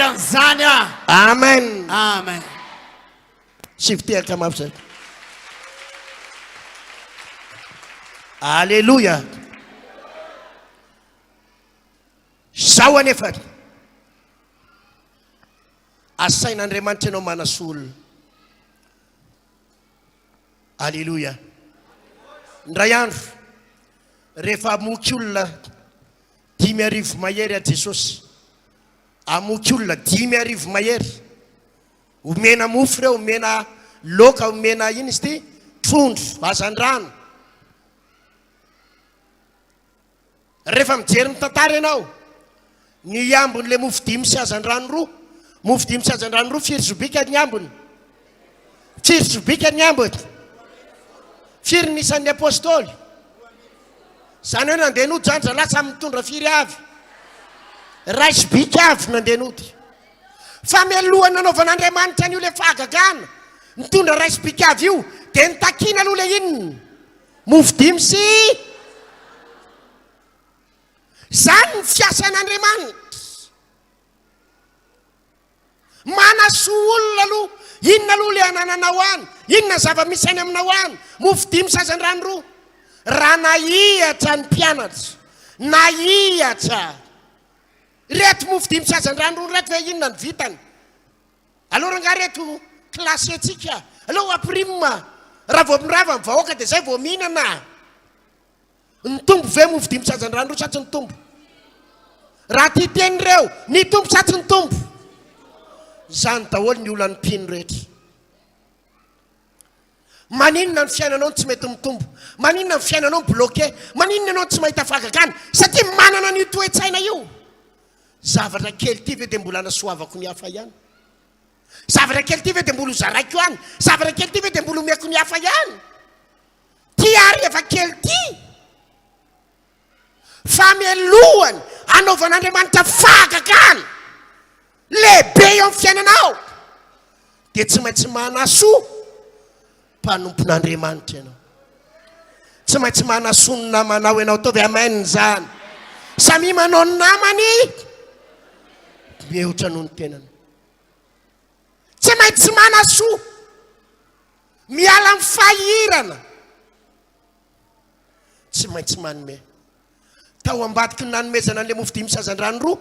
an'izany Amen. Amen. Sivitehaka mafy zay. Alléluia. Zao anefa asain'Andriamanitra ianao manasolo. Alléluia. Ndray andro rehefa amoky olona 5,000 mahery a Jesosy, amoky olona 5,000 mahery, omena mofo reo, omena loka, omena ino izy ty, trondro, azan-drano. Rehefa mijery mitantara ianao ny ambon'le mofo 5 sy azan-drano 2, mofo 5 sy azan-drano 2, firy zobika ny ambony? Firy zobika ny ambony? Firy nisan'ny apôstôly? Zany hoe nandeha nody zany lasa mitondra firy avy, ray zobika avy nandeha nody. Fa mialohany nanaovan'Andriamanitra an'io le fahagagana, mitondra ray zobika avy io, dia nitakina aloha le inony? Mofo 5 sy zany ny fiasan'Andriamanitra. Manasoa olona aloha, inona aloha le anananao any, inona zava-misy any aminao any? Mofo 5 sy azan-drano 2. Raha nahihatra ny mpianatra, nahihatra reto mofo 5 sy azan-drano 2 reto hoe inona ny vitany? Alora nga reto klasy atsika, aloha aprima, raha vao mirava ny vahoaka dia zay vao mihinana. Ny tombo ve mofo 5 sy azan-drano 2 sa tsy ny tombo? Raha ty tenireo, ny tombo sa tsy ny tombo? Zany daholo ny olona ny mpino rehetra. Maninona ny fiainanao tsy mety mitombo? Maninona ny fiainanao bloqué? Maninona ianao tsy mahita fahagagana? Satria manana ny toe-tsaina io. Zavatra kely ty ve dia mbola nasoavako ny hafa ihany? Zavatra kely ty ve dia mbola hozaraiko ihany? Zavatra kely ty ve dia mbola omeko ny hafa ihany? Ty ary efa kely ty. Fa mialohany anaovan'Andriamanitra fahagagana lehibe eo amin'ny fiainanao, dia tsy maintsy manasoa mpanompon'Andriamanitra ianao. Tsy maintsy manasoa ny namanao ianao. Tovy amen zany. Samy manao ny namany mihoatra noho ny tenany. Tsy maintsy manasoa, miala amin'ny fahirana, tsy maintsy manome. Tao ambadiky ny nanomezana an'le mofo 5 sy azan-drano 2,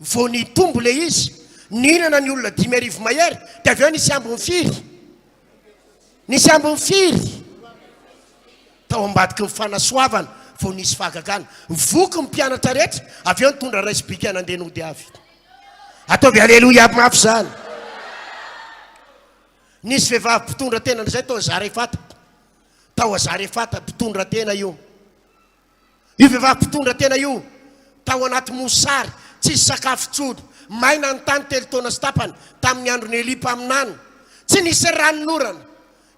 vao nitombo le izy, nihinana ny olona 5,000 mahery, dia avy eo nisy ambiny firy? Nisy ambiny firy? Tao ambadiky ny fanasoavana, vao nisy fahagagana. Voky ny mpianatra rehetra, avy eo nitondra ray zobika nandeha nody avy. Ataovy aleloia aby mafy zany. Nisy vehivavy mpitondra tena zay tao Zarefata. Tao Zarefata mpitondra tena io. Io vehivavy mpitondra tena io tao anaty mosary, tsisy sakafo tsody, maina ny tany 3 taona sy tapany tamin'ny andro ny Elipa aminany, tsy nisy ranon'orana.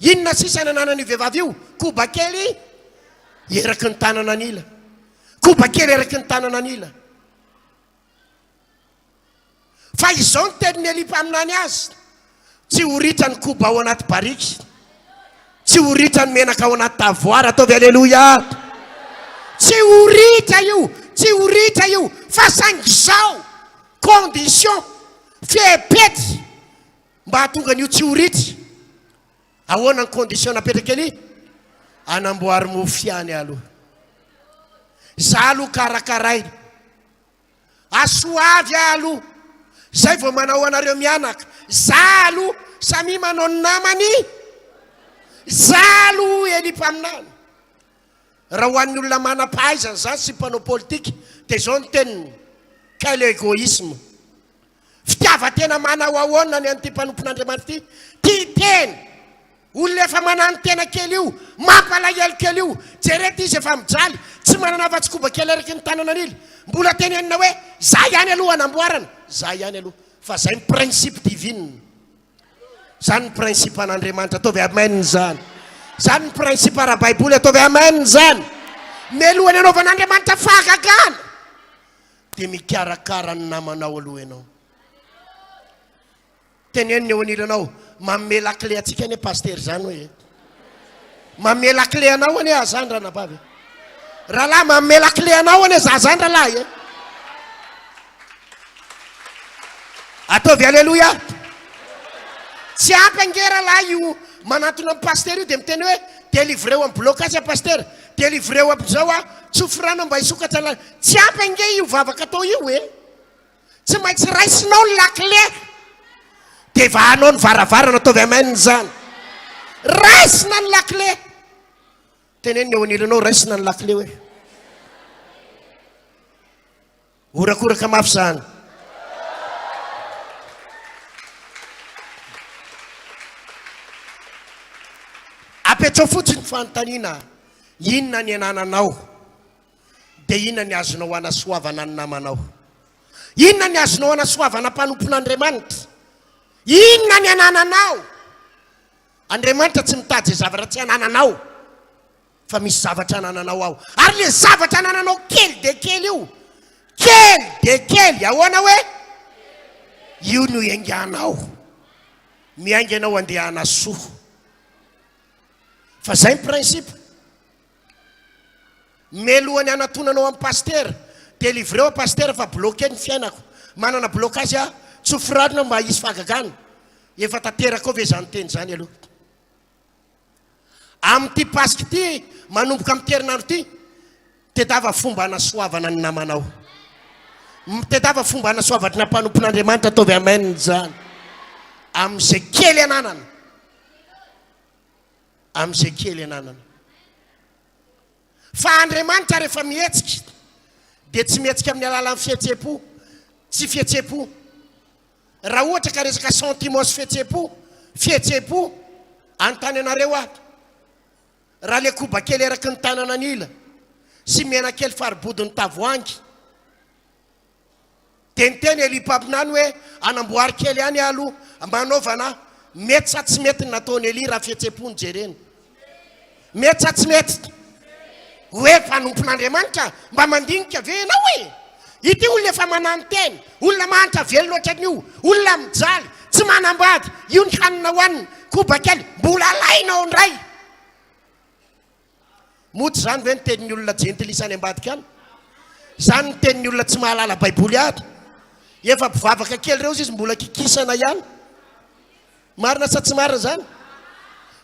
Inona sisa nananan'io vehivavy io? Koba kely eraky ny tanana anila, koba kely eraky ny tanana anila. Fa izao ny tenin'ny Elipa aminany azy, tsy horitra ny koba ao anaty bariky, tsy horitra ny menaka ao anaty tavoara. Ataovy aleloia. Tsy horitra io, tsy horitra io, fa saingy zao condition fihepety mba hahatonga an'io tsy horitra. Ahoana ny condition napetraka ely? Anamboary mofo ihany aloha. Za aloha karakaray, asoavy alo zay vao manao anareo mianaka za alo samy manao ny namany za alo elimpaminany raha ho an'ny olona manam-pahaizana zany sy mpanao politika dia zao ny teniny quel égoïsme fitiavatena manao ahoana ny an'ity mpanompon'Andriamanitra ity teny olona efa manano tena kely io mampalahelo kely io jerety izy efa mijaly tsy manana afa-tsikobaka kely araky ny tanana an'ily mbola tenenina hoe za ihany aloha anamboarana za ihany aloha fa zay ny principe divine zany ny principe an'Andriamanitra ataovy amen zany zany ny principe ara-baiboly ataovy amen zany mialohany anaovan'Andriamanitra fahagagana dia mikarakara ny namanao aloha ianao teneniny eo anilanao mamme lakle atsika ane paster zany hoe mamme lakle anao ane azany ranabavy rahalahy mamme lakle anao ane za zany rahalahy ataovy alleluia tsy ampy ange rahalahy io manatona amin'ny paster io dia miteny hoe délivreo amin'ny blocage paster délivreo amin'izao a tsofirana mba hisokatra la tsy ampy ange io vavaka atao io tsy maintsy raisinao ny lakle dia vahanao ny varavarana ataovy amen zany raisina ny lakle teneniny eo anilanao raisina ny lakle hoe orakoraka mafy zany apetrao fotsiny fanontaniana inona ny anananao dia inona ny azonao anasoavana ny namanao inona ny azonao anasoavana mpanompon'Andriamanitra inona ny anananao Andriamanitra tsy mitady zay zavatra tsy anananao fa misy zavatra anananao ao ary le zavatra anananao kely de kely ahoana hoe io no ianganao miainganao andeha anasoa fa zay ny principe melohany anatonanao amin'ny paster délivreo paster fa bloqué ny fiainako manana blocage a tsofirarina mba hisy fahagagana efa tanteraka ao ve zany teny zany aloha amin'ity pasika ity manomboka amin'ny terinandro ity tedava fomba anasoavana ny namanao tedava fomba anasoavana ny mpanompon'Andriamanitra ataovy amen zany amin'izay kely ananana amin'izay kely ananana fa Andriamanitra rehefa mihetsika dia tsy mihetsika amin'ny alalan'ny fihetsepo tsy fihetsepo raha ohatra ka resaka sentiment sy fihetsepo antany anareo ahy raha le koba kely eraky ny tanana anila sy mena kely faribodiny tavoangy dia nyteny elipaminany hoe anamboary kely any aloha manaovana mety sa tsy mety nataony eli raha fihetsepo ny jereny mety sa tsy mety hoe mpanompon'Andriamanitra mba mandinika ve ianao hoe ity olona efa manano teny olona mahantra velo loatra an'io olona mijaly tsy manambady io ny hanina hoaniny koba kely mbola alainao ndray moty zany ve ny tenin'ny olona jentilisa any ambadika any zany ny tenin'ny olona tsy mahalala baiboly ary efa mpivavaka kely reo izy mbola kikisana ihany marina sa tsy marina zany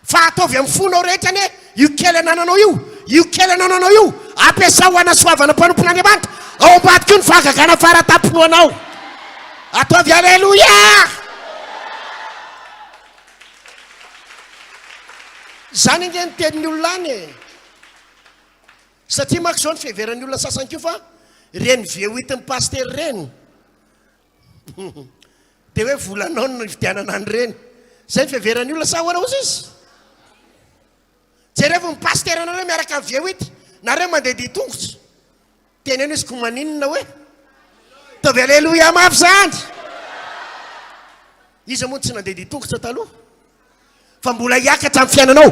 fa ataovy amin'ny fonao rehetra ane io kely anananao io kely anananao io ampiasao anasoavana mpanompon'Andriamanitra ao ambadika io ny fahagagana faratampony anao ataovy alleluia zany ange ny tenin'ny olona any satria mako zao ny fiheveran'ny olona sasany keo fa reny veoitin'ny paster reny dia hoe volanao no vidianana any reny zay ny fiheveran'ny olona sa ahoana ozy izy jerevy ny paster anareo miaraka amin'ny veoity nareo mandeha ditongotra teneno izy ko maninona hoe taovy alleluia mafy zany izy moa tsy nandeha ditongotra taloha fa mbola hiakatra amin'ny fiainanao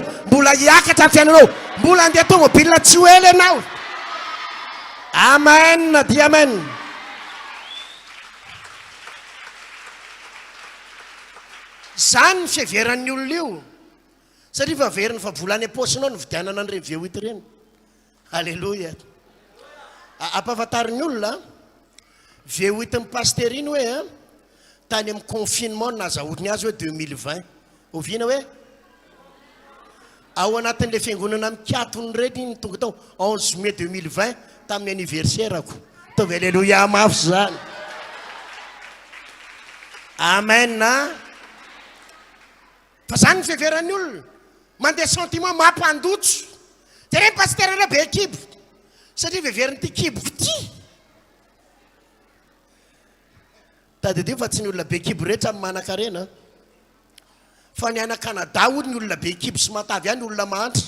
mbola andeha tomobile tsy hoely ianao amen dia amen zany ny fiheveran'ny olona io satria fa veriny fa volany aposinao no vidianana an'ireny veoity reny alleluia ampahafantarin'ny olona veoitin'ny paster iny hoe tany amin'ny confinement nazahodiny azy hoe 2020 oviana hoe ao anatin'le fiangonana mikatony reny tonga tao 11 mai 2020 tamin'ny anniversaireko tovy aleloia mafy zany. Amen. Fa zany ny fiheveran'ny olona mandeha sentiment mampandotso. Jereny pasteur reo be kibo satria veveriny ty kiboko ty. Tadidi fa tsy ny olona be kibo rehetra amin'ny manan-karena fa ny ana Canada hoy ny olona be kibo sy matavy ihany olona mahantra.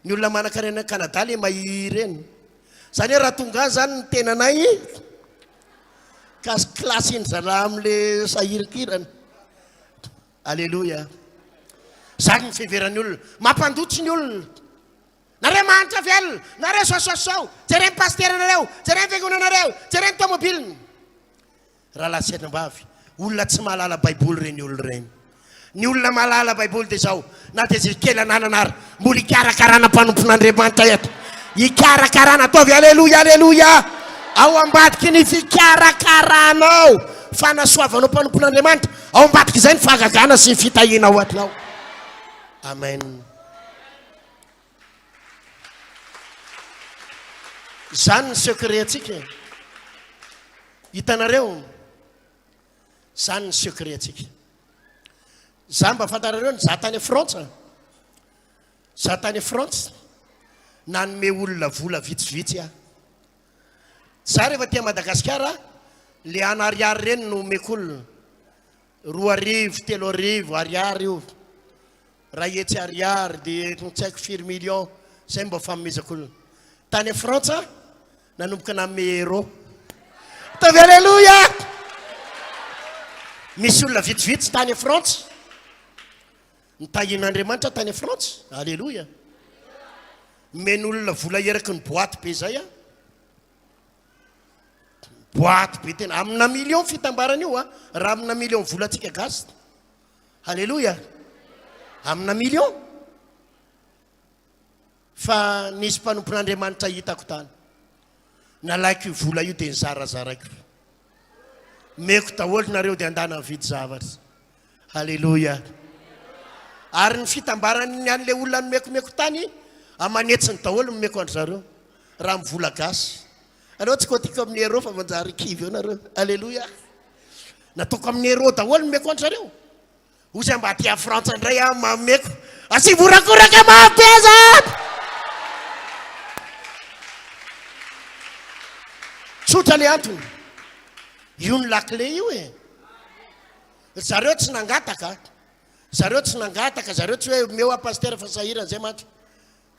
Ny olona manan-karena Canada le mahiry reny. Zany hoe raha tonga any zany ny tenanay klasy iny zala am'le sahirikirana. Alleluia. Zany ny fiheveran'ny olona mampandotso ny olona. Nareo mahantra velona, nareo sososao, jereny pasteur nareo, jereny fiangonanareo, jereny tomobiliny. Raha lasenam-bavy, olona tsy mahalala baiboly reny olona reny. Ny olona mahalala baiboly dia zao, na dia zay kely anananary, mbola ikarakarana mpanompon'Andriamanitra eto. Ikarakarana, ataovy aleloia, aleloia. Ao ambadiky ny fikarakaranao, fanasoavanao mpanompon'Andriamanitra, ao ambadiky izay ny fahagagana sy ny fitahiana ao atinao. Amen. Zany ny secret atsika. Hitanareo, zany ny secret atsika. Za mba fantarareo ny za tany Frantsa. Za tany Frantsa nanome olona vola vitsivitsy aho. Za rehefa tia Madagasikara, le ana ariary reny no omeko olona. 2 arivo, 3 arivo, ariary io. Raha etsy ariary dia tsy haiko 4 million, zay mba fanomezako olona. Tany Frantsa nanomboka nanome euro. Tovy aleloia. Misy olona vitsivitsy tany Frantsa. Nitahian'Andriamanitra tany Frantsa. Aleloia. Men'olona vola eraky ny boaty be zay a. Boaty be tena amina million fitambarana io a. Raha amina million vola tsika gasy. Aleloia. Amina million. Fa nisy mpanompon'Andriamanitra hitako tany. Nalaiko io vola io dia nizarazaraiko. Meko daholo nareo dia andana vidy zavatra. Aleloia. Ary ny fitambarany an'le olona nomekomeko tany, amanetsiny daholo nomeko andry zareo. Raha mivola gasy. Anao tsy kotiko amin'ny euro fa manjary kivy eo nareo. Aleloia. Nataoko amin'ny euro daholo nomeko andry zareo. Ozy mba aty a Frantsa indray a mameko. Asivorakoraka mapeza. Tsotra le antony. Io ny lakle io e. Zareo tsy nangataka. Zareo tsy nangataka. Zareo tsy hoe meo a pasteur fa sahirana zay matra.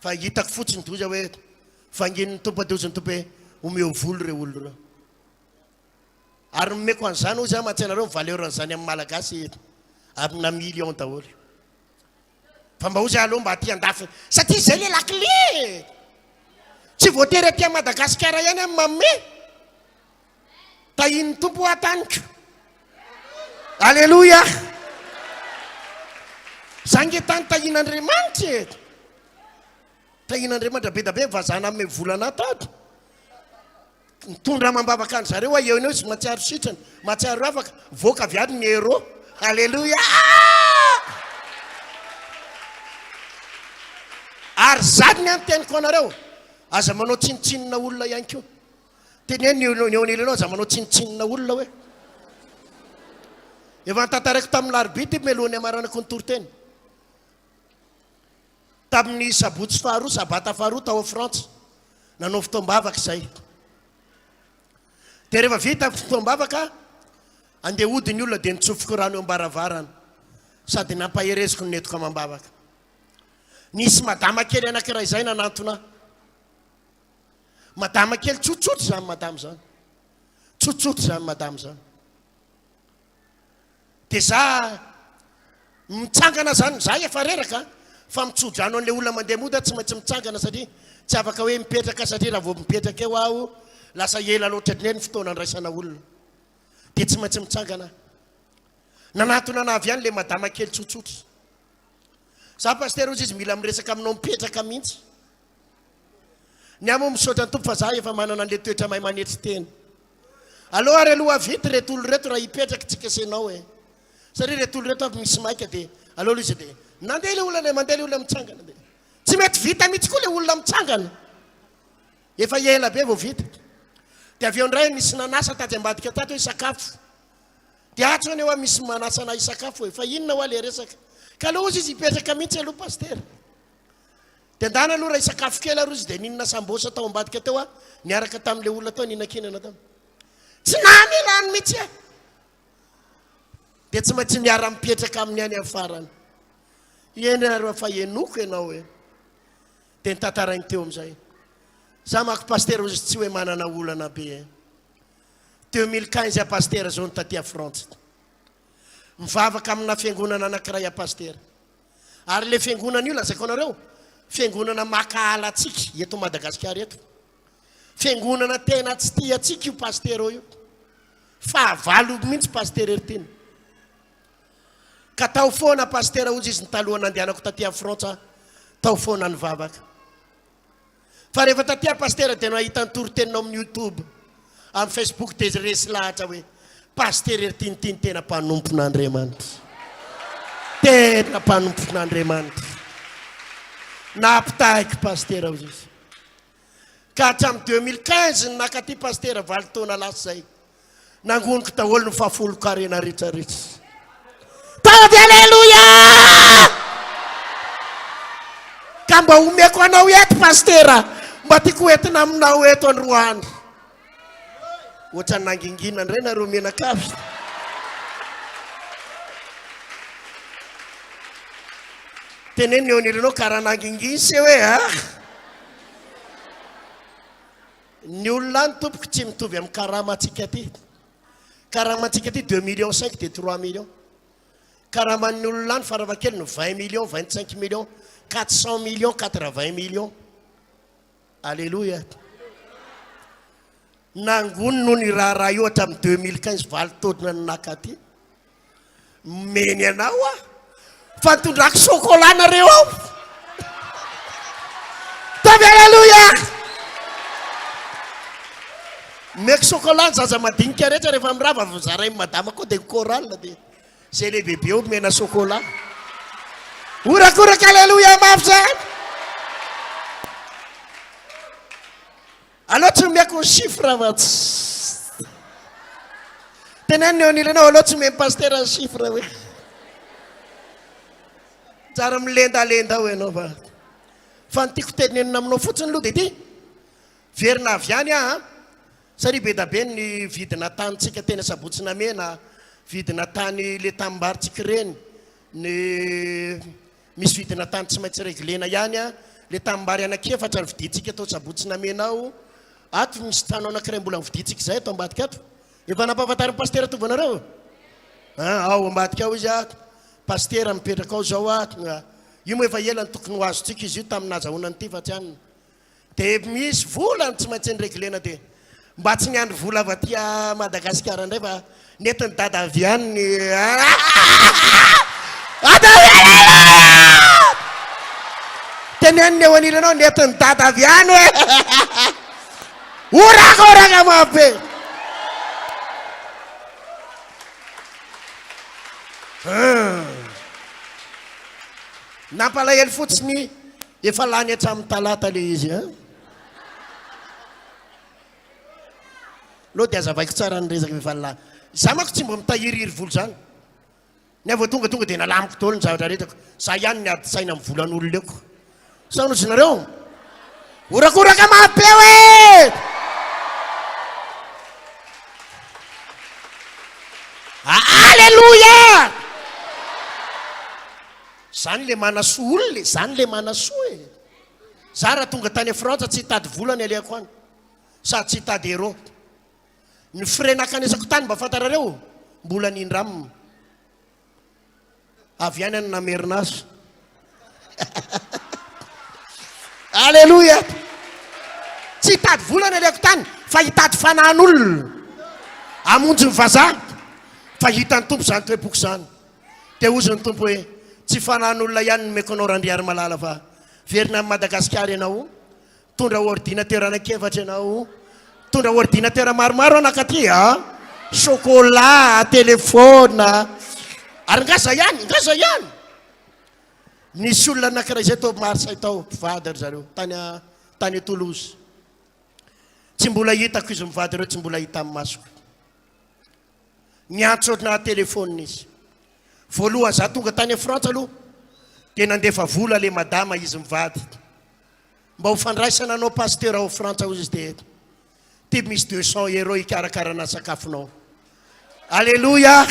Fa hitako fotsiny toza hoe vangin'ny tompo adoziny tompo hoe omeo volo reo olo reo. Ary nomeko an'izany ozy matsenareo valeur an'izany amin'ny malagasy amina million daholo. Fa mba ozy aloha mba aty andafy. Satria zay le lakle. Tsy voatery aty a Madagasikara ihany amin'ny mamme. Tahin'ny tompo ataniko. Aleloia. Zange tany tahin'Andriamanitra. Tahin'Andriamanitra be da be vazana amin'ny volana tato. Nitondra mambavaka any zareo a eo eo sy matsiaro sitrana, matsiaro afaka, voaka viady ny euro. Aleloia. Ary zady ny anteniko anareo, aza manao tsinitsinina olona ihany koa. Teny ny eonelanao aza manao tsinitsinina olona hoe. Efa ntantarako tamin'ny larobity melohany amaranako ny toroteny. Tamin'ny sabotsy faharoa, sabata faharoa tao Frantsa. Nanao fotoam-bavaka izay. Dia rehefa vita fotoam-bavaka, andeha hodiny olona dia nitsofoko rano eo ambaravarana. Sady nampahereziko ny netiko amam-bavaka. Nisy madama kely anankiray izay nanantona. Madama kely tsotsotro zany madama zany. Tsotsotro zany madama zany. Dia za mitsangana zany, za efa reraka fa mitsodrano an'ilay olona mandeha moda tsy maintsy mitsangana satria tsy afaka hoe mipetraka satria raha vao mipetraka eo aho lasa ela loatra ny fotoana andraisana olona. Dia tsy maintsy mitsangana. Nanatona ana avy ihany le madama kely tsotsotro. Za pasteur ozy izy mila miresaka aminao mipetraka mihitsy. Ny amo misaotra ny tompo fa za efa manana an'le toetra mahay manetry teny. Allo ary aloha vity reto olo reto raha hipetraka tsy kesenao e. Satria reto olo reto avy misy maika dia allo izy dia nandeha le olona mandeha le olona mitsangana dia tsy mety vita mihitsy koa le olona mitsangana. Efa ela be vao vita. dia avy eo indray misy nanasa tady ambadika tato hoe sakafo dia atso any hoe misy manasana isakafo hoe fa inona ho le resaka ka aloha izy hipetraka mihitsy aloha paster dia andana aloha raha isakafo kely aroa izy dia ninona sambosa tao ambadika teo niaraka tamin'le olona tao ninan-kinana tao tsy nany ilany mihitsy dia tsy maintsy miara mipetraka amin'ny any afarany eny areo fa enoko ianao hoe dia nitantarainy teo amin'izay za mako paster izy tsy hoe manana olana be 2015 paster zao nitaty France mivavaka amina fiangonana anankiray a paster ary le fiangonana io lazaiko anareo fiangonana makahala atsika eto Madagasikara eto fiangonana tena tsy tia atsika io paster io fa valo mihitsy paster eritiny ka tao foana paster ozy izy nitalohana andehanako taty France tao foana nivavaka fa rehefa taty paster dia nahita nytoroteninao amin'ny YouTube amin'ny Facebook dia resy lahatra hoe paster eritinitiny tena mpanompon'Andriamanitra tena mpanompon'Andriamanitra nampitahiko paster ao izy ka hatramin'ny 2015 nakaty paster valo taona lasa zay nangoniko daholo ny fahafolo karena rehetrarehetra tavy alleluia ka mba omeko anao eto pastera mba tiako entina aminao eto androany ohatrany nangingina ndray nareo menakavy teneny eo anirenao karaha nanginginy se hoe ny olona any tompoko tsy mitovy amin'ny karamatsika ty karamatsika ty 2 millions 5 dia 3 millions karaman'ny olona any faravakely no 20 millions 25 millions 400 millions 80 millions alléluia nangony no ny raha io hatramin'ny 2015 valo taona ny nakaty meny anao fa nitondrako chocolat nareo ao tavy alléluia meko chocolat zaza madinika rehetra rehefa mirava zaray madama koa dia coral dia zay le bebe eo mena chocolat orakoraka alléluia mafy zany aloha tsy meko ny chiffre fa teneniny eo anilanao aloha tsy memy paster ny chiffre hoe tsara milendalenda ho ianao fa nytiako tenenina aminao fotsiny aloha dia ty verina avy any saria be da be ny vidina tanyntsika tena sabotsina mena vidina tany le tambaritsika reny ny misy vidina tany tsy maintsy reglena ihany le tambary anakefatra ny vidintsika atao sabotsina mena ao ato misy tanao anankiray mbola nividintsika zay atao ambadika ato efa nampahafantariny paster tovanareo ao ambadika ao izy paster mipetraka ao zao io moa efa ela ny tokony ho azotsika izy io taminazahoana nyty fa tsy aniny dia misy volany tsy maintsy ny reglena dia mba tsy niandro vola avy aty Madagasikara indray fa netiny dada avy any ny teneniny eo anilanao netiny dada avy any hoe orakoraka mabe nampalahelo fotsiny efa lany hatramin'ny talata le izy loha dia azavaiko tsara ny resaka efa lany za mako tsy mba mitahiriry volo zany ny avy tonga dia nalamiko daholo ny zavatra rehetrako za ihany ny ady saina amin'ny volan'olo leoko saonozinareo orakoraka mabe hoe alleluia zany le manasoa olona zany le manasoa za raha tonga tany France tsy hitady volany aleako any sady tsy hitady ero ny frenakanesako tany mba fantarareo mbola nindramina avy any any namerinazo alleluia tsy hitady volany aleako tany fa hitady fanan'olona amonjy ny vazaha fa hitany tompo zany toe-boky zany dia ozy ny tompo hoe tsy fanan'olona ihany ny meko anao randriary malala fa verina amin'ny Madagasikara ianao tondra ordinateur anakefatra ianao tondra ordinateur maromaro anakaty chocolat telefona ary ngaza ihany nisy olona anankiray zay tao Marseille tao mpivady ry zareo tany Toulouse tsy mbola hitako izy mivady ireo, tsy mbola hita amin'ny masoko. Niantso na telefônina izy. Voalohany za tonga tany Frantsa aloha dia nandefa vola le madama izy mivady. Mba ho fandraisana anao pasteur ao Frantsa hozy izy dia ty misy 200 € ikarakarana sakafonao. Alléluia.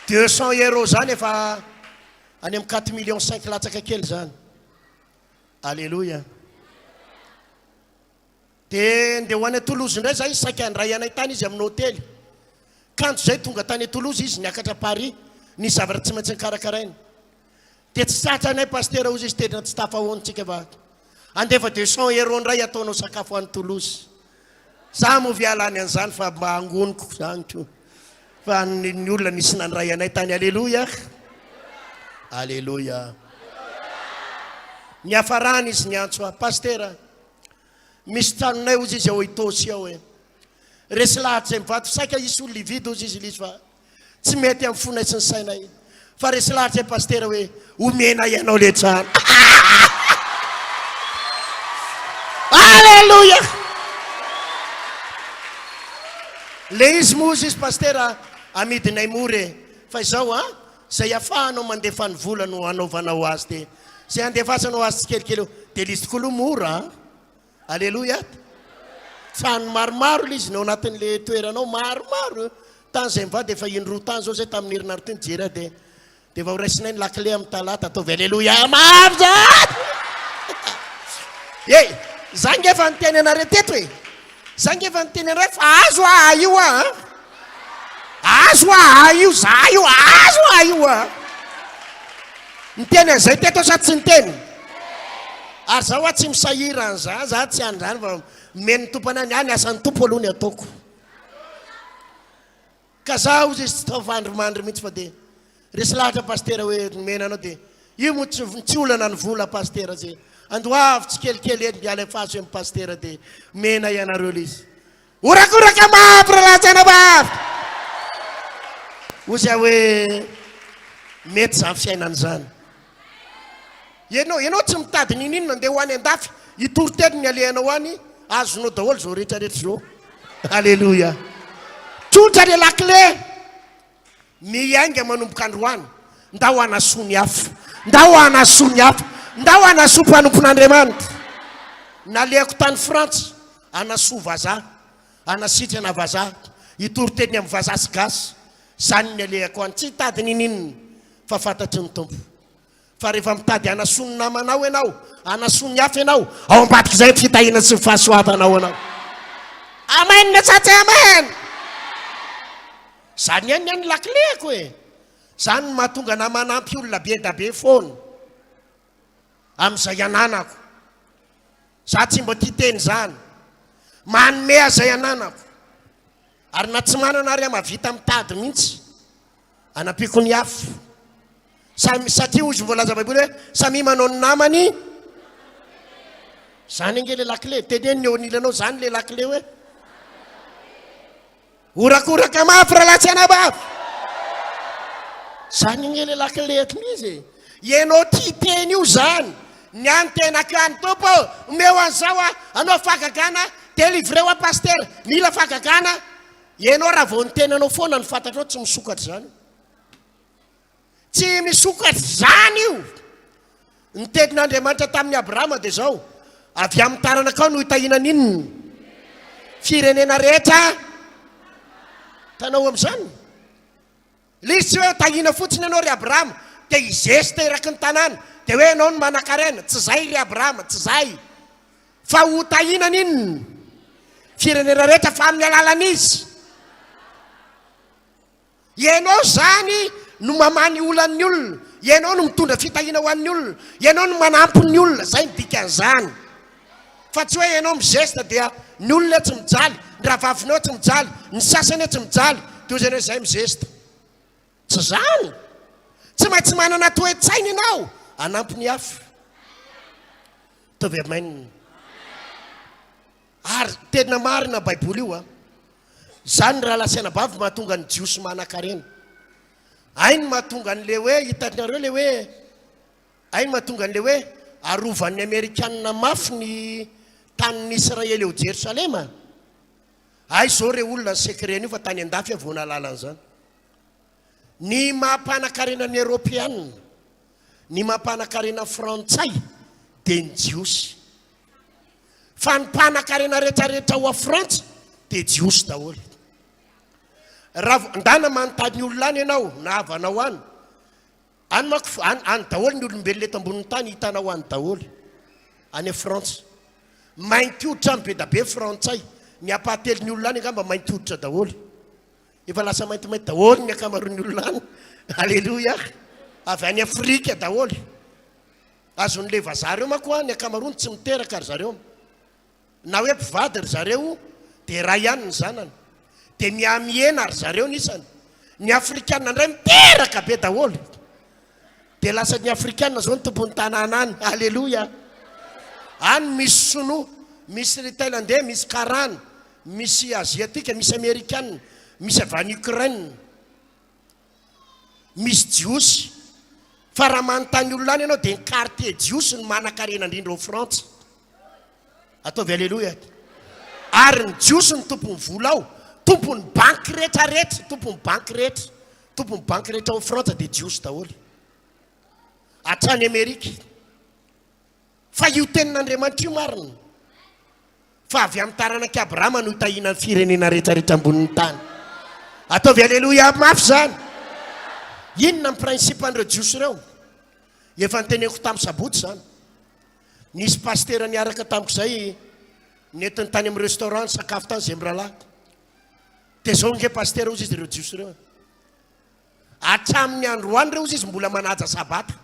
200 € zany efa any amin'ny 4,5 millions latsaka kely zany. Alléluia. Dia ndeha ho any Toulouse indray zay saika andray anay tany izy amin'ny hôtely. Kanto zay tonga tany Toulouse izy niakatra Paris, ny zavatra tsy maintsy nikarakaraina. Dia tsy tratra anay pasteur hozy izy tena tsy tafahoantsika va. Andefa 200 € ndray ataonao sakafo any Toulouse. Za mo vialany an'izany fa mba angoniko zany ko. Fa ny olona nisy nandray anay tany. Alléluia. Alléluia. Ny afarany izy niantso a pasteur. Misy tranonay hozy izy ao Itosy ao e. Resy lahatra zay mivady saika isy olona ividy hozy izy izy fa tsy mety amin'ny fonay sy ny sainay. Fa resy lahatra zay pasteur hoe omena ianao le trano. Alléluia. Le izy mozy izy pasteur amidinay mory fa izao zay afahanao mandefa ny vola no anaovanao azy dia zay andefasanao azy tsikelikely eo dia liziko aloha mora. Alléluia. Trano maromaro izy no anatin'le toeranao maromaro. Tany zay mivady efa indroa tany zao zay tamin'ny herinaratra ny jera dia va ho raisinay ny lakile amin'ny talata ataovy alléluia maro zany. Ye, za ngefa niteny anareo teto hoe. Za ngefa niteny anareo fa azo io azo io za io azo io niteny an'izay teto sa tsy niteny. Ary zaho tsy misahira an'za, za tsy an'izany fa meny tompony any asan'ny tompo aloha ny ataoko. Ka za hozy izy tsy tavandrimandry mihitsy fa dia resy lahatra pasteur hoe mena anao dia io mo tsy olana ny vola pasteur zay. Andoavy tsy kelikely eny dia alefaso amin'ny pasteur dia mena ianareo izy. Orakoraka mafy ralatsana mafy. Hozy hoe mety zany fiainana zany. Ianao tsy mitady ninino ndeha ho any an-dafy itoroteny ny alehanao any azonao daholo zao rehetrarehetra zao. Alléluia. Tsotra le lakile. Miainga manomboka androany. Nda ho anasoa ny hafa. Nda ho anasoa ny hafa. Nda ho anasoa mpanompon'Andriamanitra. Naleako tany Frantsa anasoa vazaha. Anasitrana vazaha. Itoroteny amin'ny vazaha sy gasy. Zany ny alehako any. Tsy hitady ninino fa fantatry ny tompo. Fa rehefa mitady anasoa ny namanao ianao, anasoa ny hafa ianao, ao ambadika izay fitahina sy fahasoavanao ianao. Amen na tsatsy amen. Zany ihany ny lakileko e. Zany ny mahatonga na manampy olona be da be foana amin'izay ananako. Za tsy mba tia teny zany. Manome azay ananako. Ary na tsy manana ary mahavita mitady mihitsy anampiko ny hafa. Satria hozy voalaza baiboly hoe samy manao ny namany. Zany ange le lakile. Teneny ny eo anilanao zany le lakile hoe orakoraka mafy ralatsana mafy. Zany ange le lakile izy. Ianao tia teny io zany. Ny antenako any tompo meo an'izao anao fagagana délivré wa pasteur mila fagagana. Ianao raha vao ny tenanao foana ny fantatrao tsy misokatra zany. Tsy misokatra zany io. Ny tenin'Andriamanitra tamin'ny Abrahama dia zao. Avy amin'ny taranaka no hitahinana inona firenena rehetra tanao amin'izany. Lisy tsy hoe tahina fotsiny ianao ry Abrahama dia izesy teraky ny tanàna dia hoe ianao no manan-karena. Tsy zay ry Abrahama, tsy zay. Fa ho tahinana inona firenena rehetra fa amin'ny alalan'izy. Ianao zany no mamany olan'ny olona. Ianao no mitondra fitahina ho an'ny olona. Ianao no manampy ny olona. Zay ny dikan'izany. Fa tsy hoe ianao mizesta dia ny olona tsy mijaly, ny ravavinao tsy mijaly, ny sasany tsy mijaly dia zany hoe zay mizesta. Tsy zany. Tsy maintsy manana toe-tsaina ianao anampy ny hafa. Tovy amainina. Ary tena marina baiboly io zany raha lasaina bavy mahatonga ny jiosy manan-karena. Ainy mahatonga an'le hoe hitanareo le hoe ainy mahatonga an'le hoe arovan'ny Amerikanina mafy ny tanin'Israely eo Jerosalema. Ay zao re olona sekren'io fa tany andafy avoana lalana zany. Ny mampanakarena ny Europeanina, ny mampanakarena Frantsay dia ny jiosy. Fa ny mpanakarena rehetrarehetra ho a Frantsa dia jiosy daholo. Raha ndana manontany ny olona any ianao na avanao any, any daholo ny olombelona eto ambonin'ny tany hitanao any daholo. Any Frantsa mainty hoditra amin'ny be da be Frantsay, ny ampahatelon'ny olona any angamba mainty hoditra daholo. Efa lasa maintimainty daholo ny akamaroan'ny olona any. Alleluia. Avy any Afrika daholo. Azon'le vazaha reo manko ny akamaroany tsy miteraka ry zareo. Na hoe mpivady ry zareo dia ray ihany ny zanany. Dia miamiena ry zareo nisany. Ny Afrikanina indray miteraka be daholo. Dia lasa ny Afrikanina zao ny tompon'ny tanàna any. Alleluia. Any misy sono, misy ry Thaïlandais, misy karana, misy aziatika, misy amerikanina, misy avy any Ukraine, misy jiosy. Fa raha manontany olona any ianao dia ny quartier jiosy ny manan-karena indrindra ao Frantsa. Ataovy alleluia. Ary ny jiosy ny tompon'ny vola ao, tompon'ny banky rehetrarehetra, tompon'ny banky rehetra, tompon'ny banky rehetra ao Frantsa dia jiosy daholo. Hatrany Amerika. Fa io tenin'Andriamanitra io marina. Fa avy amin'ny taranaki Abrahama no hitahiana ny firenena rehetrarehetra ambonin'ny tany. Ataovy alleluia mafy zany. Inona ny prinsipan'ireo jiosy ireo? Efa nyteneko tamin'ny sabotsy zany. Nisy pastera niaraka tamiko izay netiny tany amin'ny restaurant sakafo tany zay miralahy. Dia zao nge pastera ozy izy ireo jiosy ireo. Hatramin'ny androany ireo izy mbola manaja sabata.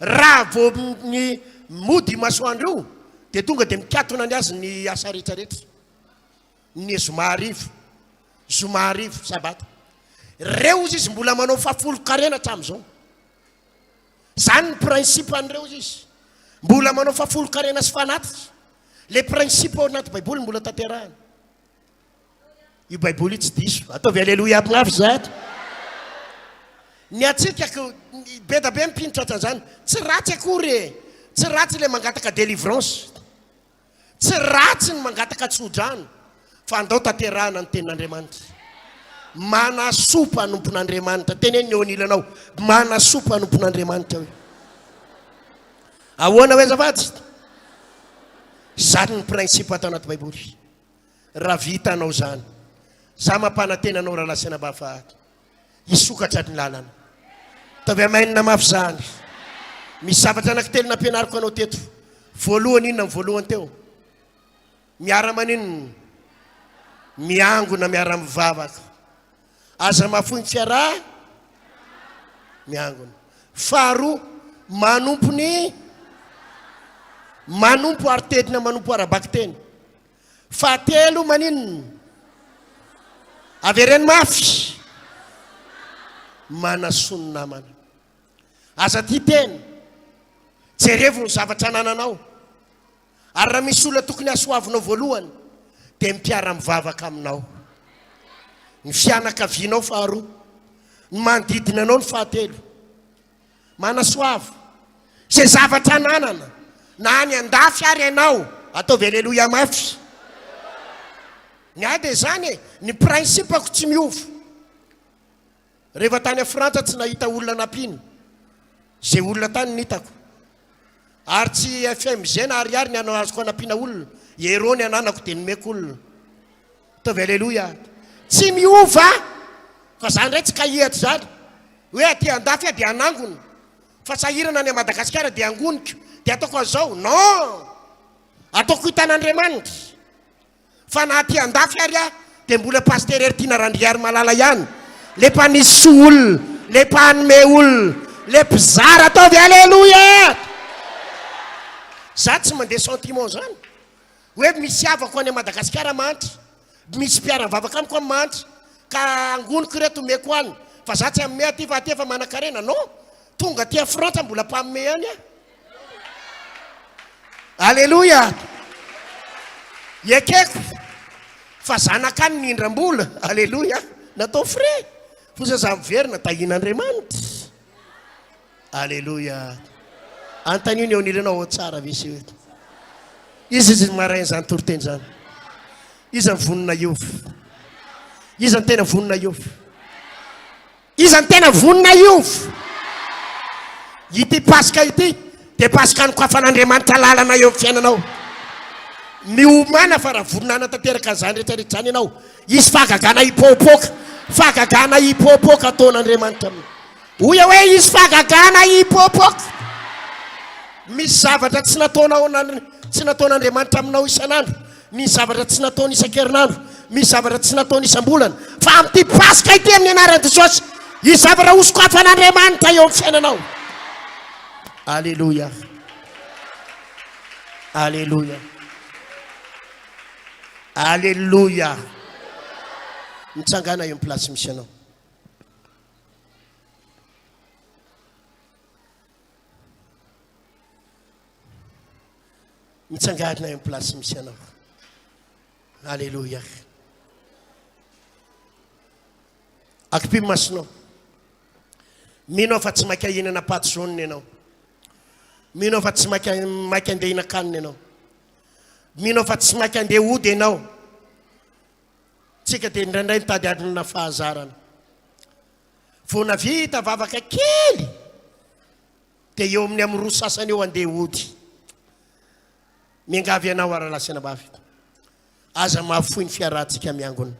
Raha vao ny mody masoandro io dia tonga dia mikatona ny azy ny asa rehetrarehetra. Ny zoma arivo sabata. Reo izy mbola manao fafolo-karena hatramin'izao. Zany ny prinsipan'ireo izy. Mbola manao fafolo-karena sy fanatitra. Le prinsipa ao anaty baiboly mbola tanterahana. Io baiboly tsy diso. Ataovy alleluia amin'afy zato. Ny atsika be da be mipinitra ohatran'izany. Tsy ratsy akory, tsy ratsy le mangataka délivrance, tsy ratsy ny mangataka tsodrano, fa andao tanterahana ny tenin'Andriamanitra. Manasopa nompon'Andriamanitra. Teneny eo anilanao, manasopa nompon'Andriamanitra hoe. Ahoana hoe zavatsy? Zany ny prinsipa atao anaty baiboly. Raha vitanao zany, za mampanantenanao raha lasena bafahaky, hisokatra ny lalana. Tavy amainina mafy zany. Misy zavatra anankitelo nampianariko anao teto. Voalohany inona ny voalohany teo? Miara-maninona? Miangona miara-mivavaka. Aza mafoy ny fiaraha? Miangona. Faharoa, manompo aritedina, manompo arabaky teny. Fahatelo, maninona? Avereny mafy. Manasono namana. Aza ty teny, jerevo ny zavatra anananao. Ary raha misy olona tokony asoavinao voalohany dia mipiara-mivavaka aminao. Ny fianakavianao faharoa, ny manodidina anao ny fahatelo. Manasoava. Zay zavatra ananana, na any andafy ary ianao, ataovy alleluia mafy. Ny ady zany ny prinsipako tsy miova. Rehefa tany a Frantsa tsy nahita olona nampiny, zay olona tany nitako. Ary tsy FMZ na ariary ny anao azoko anampiana olona, hero ny ananako dia nomeko olona. Ataovy alleluia. Tsy miova. Fa zany ndray tsy kahihatra zany. Hoe aty andafy dia anangona. Fa sahirana any Madagasikara dia angoniko. Dia ataoko an'izao. Non. Ataoko hitan'Andriamanitra. Fa na aty andafy ary dia mbola pasterery tiana randriary malala ihany. Le mpanisy olona, le mpanome olona, le mpizara. Ataovy alleluia. Za tsy mandeha sentiment zany. Hoe misy havako any Madagasikara mantra, misy mpiara-mivavaka amiko amin'ny mantra, ka angoniko reto omeko any. Fa za tsy amin'ny aty fa aty efa manan-karena. Non. Tonga aty a Frantsa mbola mpamme any a. Alleluia. Ekeko. Fa zanakany nindram-bola. Alleluia. Natao frais. Fosa za miverina tahian'Andriamanitra. Alleluia. Antanio ny eo nilanao tsara visy. izy marainy zany toroteny zany, izy ny vonona iovy, izy ny tena vonona iovy, izy ny tena vonona iovy. Ity pasika ity de pasika nikoafan'Andriamanitra lalana eo amin'ny fiainanao. Miomana fa raha voninana tanteraka zany rehetrarehetra zany ianao, izy fahagagana hipôpôka, fahagagana hipôpôka ataon'Andriamanitra aminy. Oya hoe izy fahagagana hipôpôka. Misy zavatra tsy nataon'Andriamanitra aminao isan'andro, misy zavatra tsy nataony isan-kerinandro, misy zavatra tsy nataony isam-bolana, fa amin'ity pasika ity amin'ny anaran'i Jesosy, izy zavatra hosokafan'Andriamanitra eo amin'ny fiainanao. Alléluia. Alléluia. Alléluia. Mitsangana eo amin'ny place misy anao. Mitsangana eo amin'ny place misy anao. Alléluia. Akipimo masonao. Minao fa tsy maika hihinana paty jaune ianao. Minao fa tsy maika andeha hihinan-kanina ianao. Minao fa tsy maika andeha ody ianao. Tsika dia indraindray nitady adina fahazarana. Vao navita vavaka kely dia eo amin'ny roa sasany eo andeha ody. Miangavy ianao ara-lasina bavy. Aza mahafoy ny fiarahantsika miangona.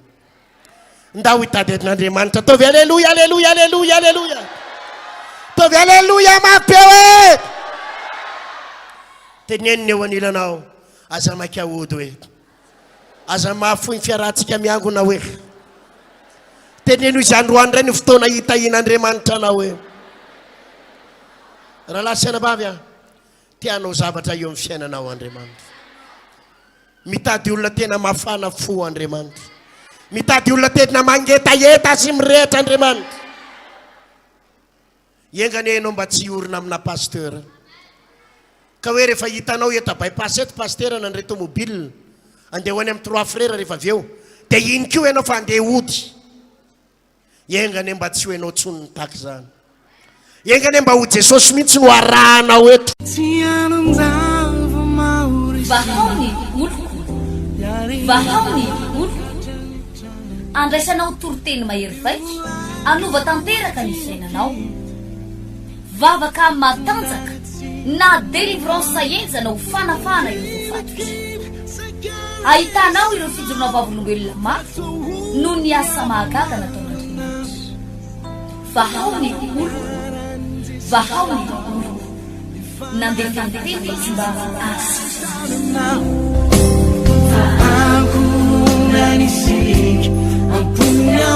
Ndao hitady adin'Andriamanitra. Tovy aleluia, aleluia, aleluia, aleluia. Tovy aleluia mapeo e. Teneniny eo anilanao. Aza maika ody hoe. Aza mahafoy ny fiarahantsika miangona hoe. Teneno izy androany iray ny fotoana hitahian'Andriamanitra anao hoe. Raha lasina bavy a. Tianao zavatra eo amin'ny fiainanao Andriamanitra. Mitady olona tena mafana fo Andriamanitra. Mitady olona tena mangetaheta sy mirehitra Andriamanitra. Iengany ianao mba tsy orina amina pasteur. Ka hoe rehefa hitanao eto bypass eto pasteur nandray tomobile andeha ho any amin'ny 3 frères rehefa avy eo dia iny koa ianao fa andeha ody. Iengany mba tsy ho ianao tsony tahaka zany. Iengany mba ho Jesosy mihitsy no arahanao eto. Vahaony oloko, vahaony oloko, andraisanao toroteny mahery vaika, anova tanteraka ny fiainanao, vavaka matanjaka na délivrance enjana ho fanafana ireo voafatotra. Ahitanao ireo fijorona vavolombelona mafy noho ny asa mahagaga nataon'Andriamanitra. Vahaony oloko, vahaony oloko, nandefandefy izy mba asitra. Aku nanisik, ampunnya